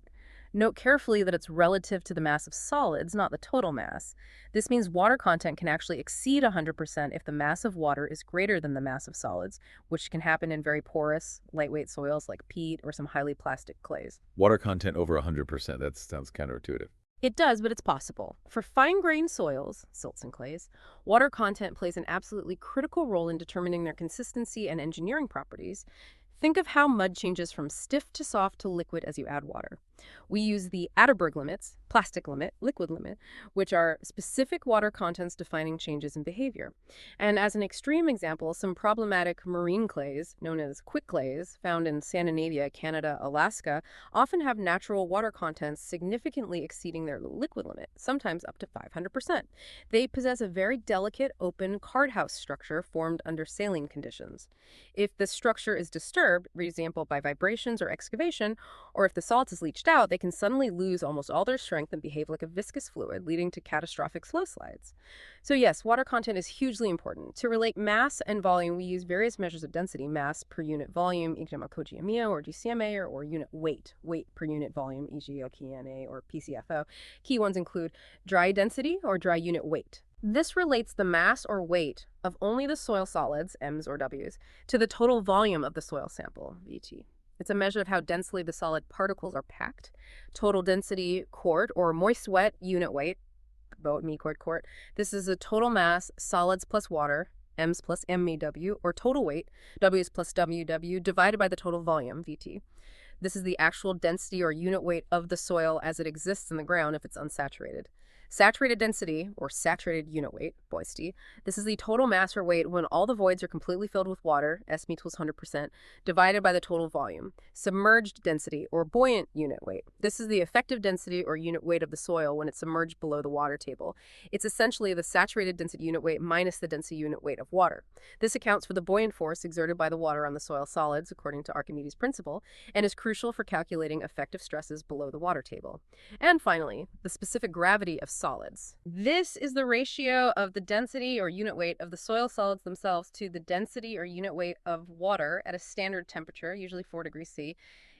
Note carefully that it's relative to the mass of solids, not the total mass. This means water content can actually exceed 100% if the mass of water is greater than the mass of solids, which can happen in very porous, lightweight soils like peat or some highly plastic clays. Water content over 100%. That sounds counterintuitive. It does, but it's possible. For fine-grained soils, silts and clays, water content plays an absolutely critical role in determining their consistency and engineering properties. Think of how mud changes from stiff to soft to liquid as you add water. We use the Atterberg limits, plastic limit, liquid limit, which are specific water contents defining changes in behavior. And as an extreme example, some problematic marine clays, known as quick clays, found in Scandinavia, Canada, Alaska, often have natural water contents significantly exceeding their liquid limit, sometimes up to 500%. They possess a very delicate, open card house structure formed under saline conditions. If the structure is disturbed, for example, by vibrations or excavation, or if the salt is leached out, they can suddenly lose almost all their strength and behave like a viscous fluid, leading to catastrophic slow slides. So yes, water content is hugely important. To relate mass and volume, we use various measures of density, mass per unit volume, e.g. kgMA or GCMA, or unit weight per unit volume, e.g. OKNA or PCFO. Key ones include dry density or dry unit weight. This relates the mass or weight of only the soil solids, M's or W's, to the total volume of the soil sample, VT. It's a measure of how densely the solid particles are packed. Total density quart or moist wet unit weight, me quart. This is a total mass, solids plus water, M's plus MEW, or total weight, W's plus WW, divided by the total volume, VT. This is the actual density or unit weight of the soil as it exists in the ground if it's unsaturated. Saturated density, or saturated unit weight, BOIST, this is the total mass or weight when all the voids are completely filled with water, S equals 100%, divided by the total volume. Submerged density, or buoyant unit weight. This is the effective density or unit weight of the soil when it's submerged below the water table. It's essentially the saturated density unit weight minus the density unit weight of water. This accounts for the buoyant force exerted by the water on the soil solids, according to Archimedes' principle, and is crucial for calculating effective stresses below the water table. And finally, the specific gravity of solids. This is the ratio of the density or unit weight of the soil solids themselves to the density or unit weight of water at a standard temperature, usually 4 degrees C.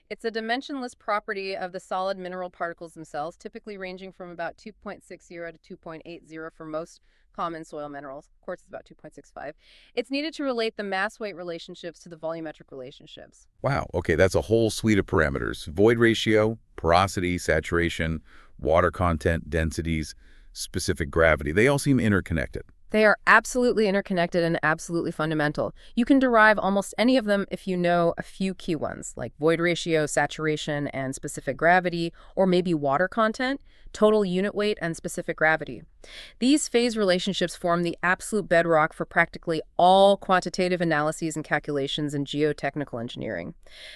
It's a dimensionless property of the solid mineral particles themselves, typically ranging from about 2.60 to 2.80 for most common soil minerals. Quartz is about 2.65. It's needed to relate the mass-weight relationships to the volumetric relationships. Wow, okay, that's a whole suite of parameters. Void ratio, porosity, saturation, water content, densities, specific gravity. They all seem interconnected. They are absolutely interconnected and absolutely fundamental. You can derive almost any of them if you know a few key ones, like void ratio, saturation, and specific gravity, or maybe water content, total unit weight, and specific gravity. These phase relationships form the absolute bedrock for practically all quantitative analyses and calculations in geotechnical engineering.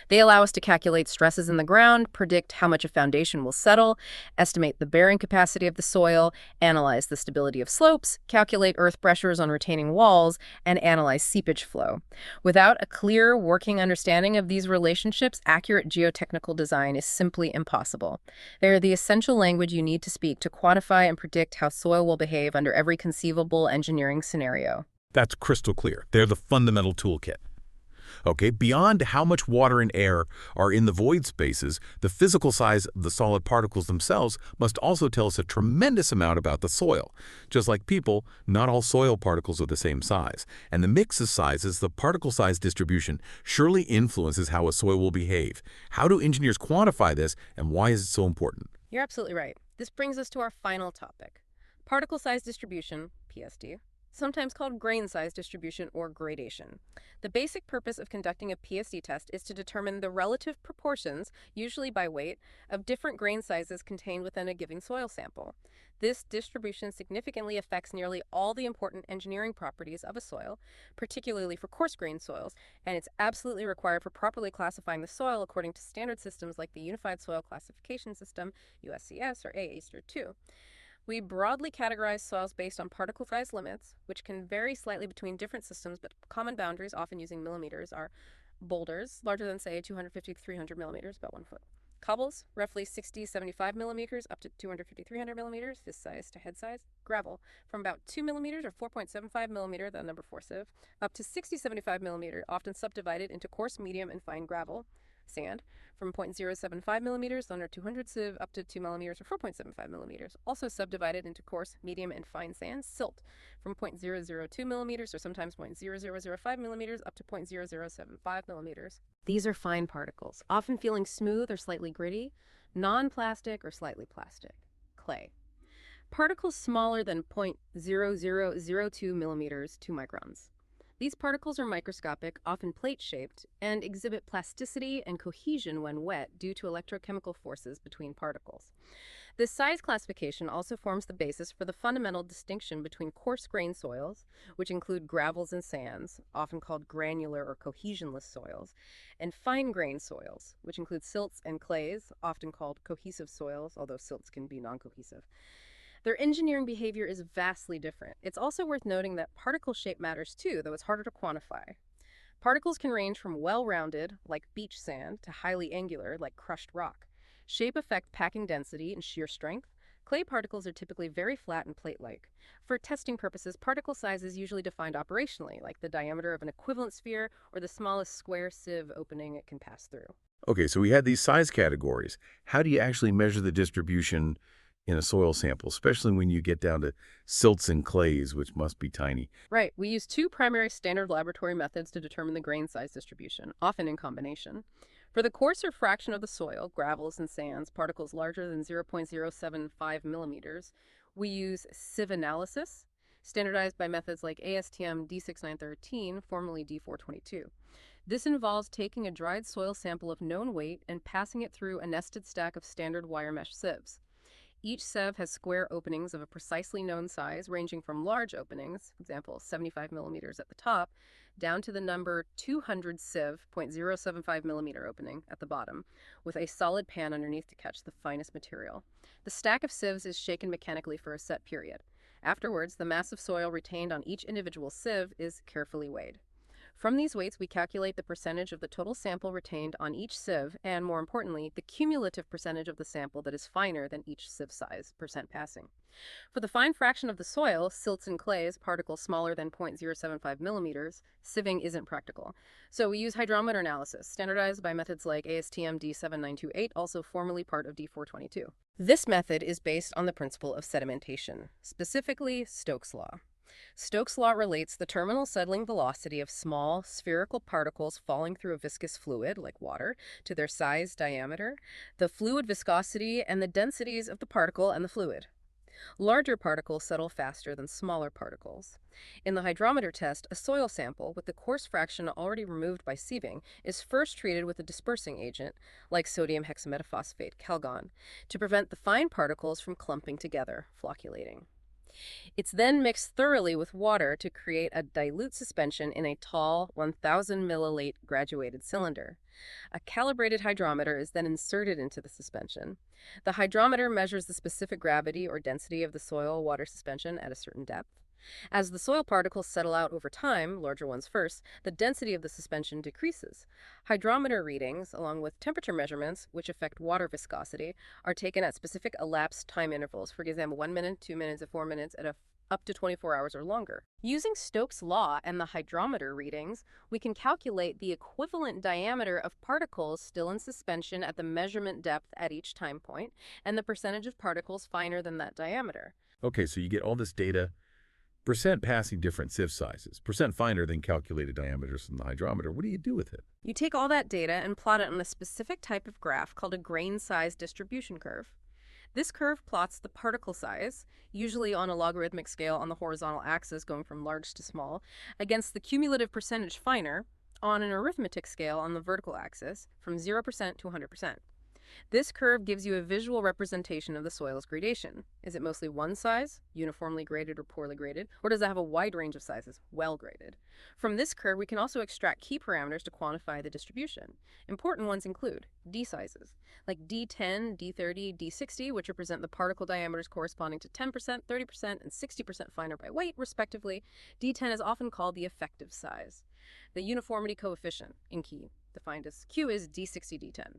They allow us to calculate stresses in the ground, predict how much a foundation will settle, estimate the bearing capacity of the soil, analyze the stability of slopes, calculate earth pressures on retaining walls, and analyze seepage flow. Without a clear working understanding of these relationships, accurate geotechnical design is simply impossible. They are the essential language you need to speak to quantify and predict how soil will behave under every conceivable engineering scenario. That's crystal clear. They're the fundamental toolkit. Okay, beyond how much water and air are in the void spaces, the physical size of the solid particles themselves must also tell us a tremendous amount about the soil. Just like people, not all soil particles are the same size, and the mix of sizes, the particle size distribution, surely influences how a soil will behave. How do engineers quantify this, and why is it so important? You're absolutely right. This brings us to our final topic. Particle size distribution, PSD, sometimes called grain size distribution or gradation. The basic purpose of conducting a PSD test is to determine the relative proportions, usually by weight, of different grain sizes contained within a given soil sample. This distribution significantly affects nearly all the important engineering properties of a soil, particularly for coarse-grained soils, and it's absolutely required for properly classifying the soil according to standard systems like the Unified Soil Classification System, USCS, or AACER2. We broadly categorize soils based on particle size limits, which can vary slightly between different systems, but common boundaries, often using millimeters, are boulders, larger than, say, 250 to 300 millimeters, about 1 foot. Cobbles, roughly 60 to 75 millimeters, up to 250 to 300 millimeters, fist size to head size. Gravel, from about 2 millimeters or 4.75 millimeter, the number 4 sieve, up to 60 to 75 millimeter, often subdivided into coarse, medium, and fine gravel. Sand, from 0.075 millimeters, under 200 sieve, up to 2 millimeters or 4.75 millimeters, also subdivided into coarse, medium, and fine sands. Silt, from 0.002 millimeters or sometimes 0.0005 millimeters up to 0.0075 millimeters. These are fine particles, often feeling smooth or slightly gritty, non-plastic or slightly plastic. Clay. Particles smaller than 0.0002 millimeters, 2 microns. These particles are microscopic, often plate-shaped, and exhibit plasticity and cohesion when wet due to electrochemical forces between particles. This size classification also forms the basis for the fundamental distinction between coarse-grained soils, which include gravels and sands, often called granular or cohesionless soils, and fine-grained soils, which include silts and clays, often called cohesive soils, although silts can be non-cohesive. Their engineering behavior is vastly different. It's also worth noting that particle shape matters too, though it's harder to quantify. Particles can range from well-rounded, like beach sand, to highly angular, like crushed rock. Shape affect packing density and shear strength. Clay particles are typically very flat and plate-like. For testing purposes, particle size is usually defined operationally, like the diameter of an equivalent sphere or the smallest square sieve opening it can pass through. Okay, so we had these size categories. How do you actually measure the distribution in a soil sample, especially when you get down to silts and clays, which must be tiny? Right. We use 2 primary standard laboratory methods to determine the grain size distribution, often in combination. For the coarser fraction of the soil, gravels and sands, particles larger than 0.075 millimeters, we use sieve analysis, standardized by methods like ASTM D6913, formerly D422. This involves taking a dried soil sample of known weight and passing it through a nested stack of standard wire mesh sieves. Each sieve has square openings of a precisely known size, ranging from large openings, for example, 75 millimeters at the top, down to the number 200 sieve, 0.075 millimeter opening at the bottom, with a solid pan underneath to catch the finest material. The stack of sieves is shaken mechanically for a set period. Afterwards, the mass of soil retained on each individual sieve is carefully weighed. From these weights, we calculate the percentage of the total sample retained on each sieve, and more importantly, the cumulative percentage of the sample that is finer than each sieve size, percent passing. For the fine fraction of the soil, silts and clays, particles smaller than 0.075 millimeters, sieving isn't practical. So we use hydrometer analysis, standardized by methods like ASTM D7928, also formerly part of D422. This method is based on the principle of sedimentation, specifically Stokes' law. Stokes' law relates the terminal settling velocity of small, spherical particles falling through a viscous fluid, like water, to their size, diameter, the fluid viscosity, and the densities of the particle and the fluid. Larger particles settle faster than smaller particles. In the hydrometer test, a soil sample with the coarse fraction already removed by sieving is first treated with a dispersing agent, like sodium hexametaphosphate, Calgon, to prevent the fine particles from clumping together, flocculating. It's then mixed thoroughly with water to create a dilute suspension in a tall 1,000 milliliter graduated cylinder. A calibrated hydrometer is then inserted into the suspension. The hydrometer measures the specific gravity or density of the soil-water suspension at a certain depth. As the soil particles settle out over time, larger ones first, the density of the suspension decreases. Hydrometer readings, along with temperature measurements, which affect water viscosity, are taken at specific elapsed time intervals, for example, 1 minute, 2 minutes, or 4 minutes, up to 24 hours or longer. Using Stokes' law and the hydrometer readings, we can calculate the equivalent diameter of particles still in suspension at the measurement depth at each time point, and the percentage of particles finer than that diameter. Okay, so you get all this data, percent passing different sieve sizes, percent finer than calculated diameters from the hydrometer. What do you do with it? You take all that data and plot it on a specific type of graph called a grain size distribution curve. This curve plots the particle size, usually on a logarithmic scale on the horizontal axis going from large to small, against the cumulative percentage finer on an arithmetic scale on the vertical axis from 0% to 100%. This curve gives you a visual representation of the soil's gradation. Is it mostly one size, uniformly graded or poorly graded, or does it have a wide range of sizes, well graded? From this curve, we can also extract key parameters to quantify the distribution. Important ones include D sizes, like D10, D30, D60, which represent the particle diameters corresponding to 10%, 30%, and 60% finer by weight, respectively. D10 is often called the effective size. The uniformity coefficient, in key, defined as Q, is D60-D10.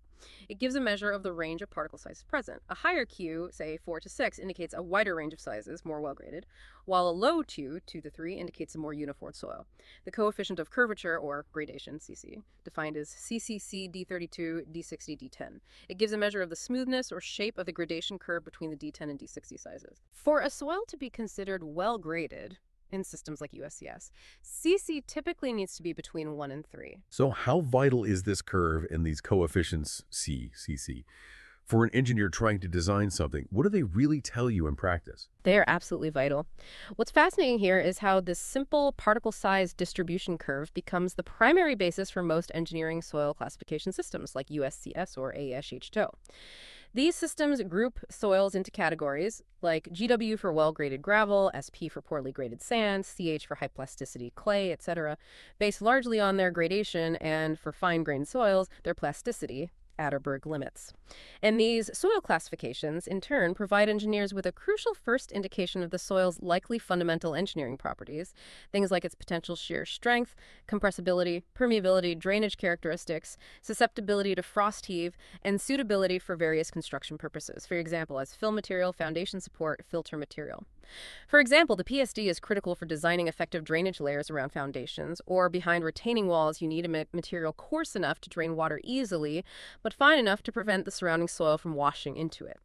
It gives a measure of the range of particle sizes present. A higher Q, say 4 to 6, indicates a wider range of sizes, more well-graded, while a low Q, 2 to 3, indicates a more uniform soil. The coefficient of curvature, or gradation, CC, defined as CCC-D32-D60-D10. It gives a measure of the smoothness or shape of the gradation curve between the D10 and D60 sizes. For a soil to be considered well-graded, in systems like USCS, CC typically needs to be between 1 and 3. So how vital is this curve and these coefficients C, CC? For an engineer trying to design something, what do they really tell you in practice? They are absolutely vital. What's fascinating here is how this simple particle size distribution curve becomes the primary basis for most engineering soil classification systems like USCS or AES-HTO. These systems group soils into categories like GW for well-graded gravel, SP for poorly graded sand, CH for high plasticity clay, etc., based largely on their gradation and, for fine-grained soils, their plasticity, Atterberg limits. And these soil classifications, in turn, provide engineers with a crucial first indication of the soil's likely fundamental engineering properties, things like its potential shear strength, compressibility, permeability, drainage characteristics, susceptibility to frost heave, and suitability for various construction purposes, for example, as fill material, foundation support, filter material. For example, the PSD is critical for designing effective drainage layers around foundations, or behind retaining walls you need a material coarse enough to drain water easily, but fine enough to prevent the surrounding soil from washing into it.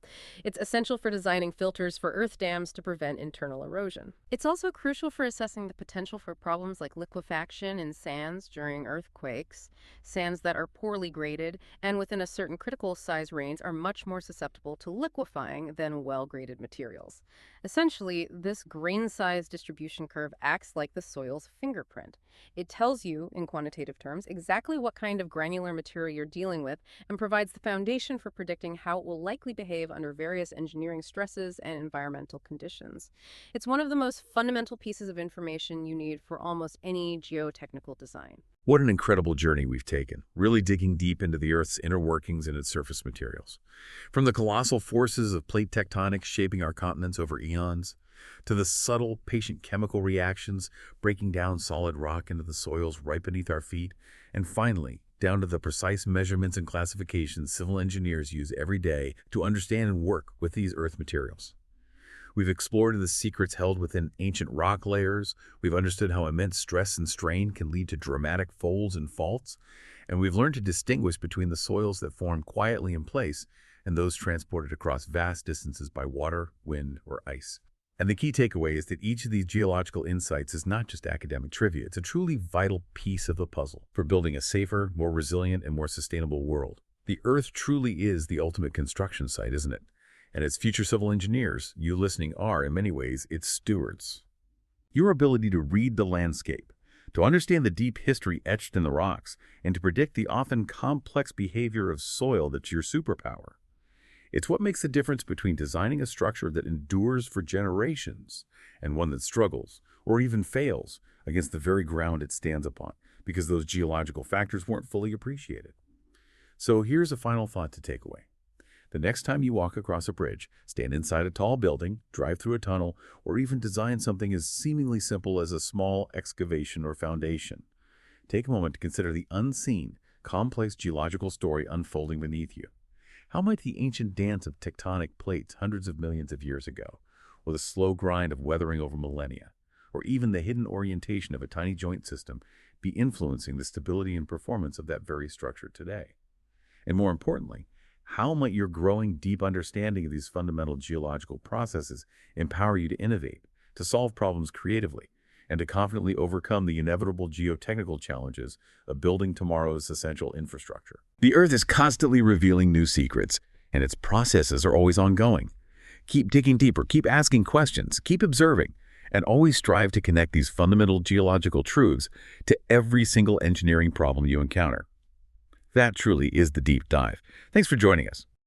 It's essential for designing filters for earth dams to prevent internal erosion. It's also crucial for assessing the potential for problems like liquefaction in sands during earthquakes. Sands that are poorly graded and within a certain critical size range are much more susceptible to liquefying than well-graded materials. Essentially, Actually, this grain-size distribution curve acts like the soil's fingerprint. It tells you, in quantitative terms, exactly what kind of granular material you're dealing with and provides the foundation for predicting how it will likely behave under various engineering stresses and environmental conditions. It's one of the most fundamental pieces of information you need for almost any geotechnical design. What an incredible journey we've taken, really digging deep into the Earth's inner workings and its surface materials. From the colossal forces of plate tectonics shaping our continents over eons, to the subtle, patient chemical reactions breaking down solid rock into the soils right beneath our feet, and finally, down to the precise measurements and classifications civil engineers use every day to understand and work with these Earth materials. We've explored the secrets held within ancient rock layers, we've understood how immense stress and strain can lead to dramatic folds and faults, and we've learned to distinguish between the soils that form quietly in place and those transported across vast distances by water, wind, or ice. And the key takeaway is that each of these geological insights is not just academic trivia, it's a truly vital piece of the puzzle for building a safer, more resilient, and more sustainable world. The Earth truly is the ultimate construction site, isn't it? And as future civil engineers, you listening are, in many ways, its stewards. Your ability to read the landscape, to understand the deep history etched in the rocks, and to predict the often complex behavior of soil that's your superpower. It's what makes the difference between designing a structure that endures for generations and one that struggles, or even fails, against the very ground it stands upon, because those geological factors weren't fully appreciated. So here's a final thought to take away. The next time you walk across a bridge, stand inside a tall building, drive through a tunnel, or even design something as seemingly simple as a small excavation or foundation, take a moment to consider the unseen, complex geological story unfolding beneath you. How might the ancient dance of tectonic plates hundreds of millions of years ago, or the slow grind of weathering over millennia, or even the hidden orientation of a tiny joint system be influencing the stability and performance of that very structure today? And more importantly, how might your growing deep understanding of these fundamental geological processes empower you to innovate, to solve problems creatively, and to confidently overcome the inevitable geotechnical challenges of building tomorrow's essential infrastructure? The Earth is constantly revealing new secrets, and its processes are always ongoing. Keep digging deeper, keep asking questions, keep observing, and always strive to connect these fundamental geological truths to every single engineering problem you encounter. That truly is the deep dive. Thanks for joining us.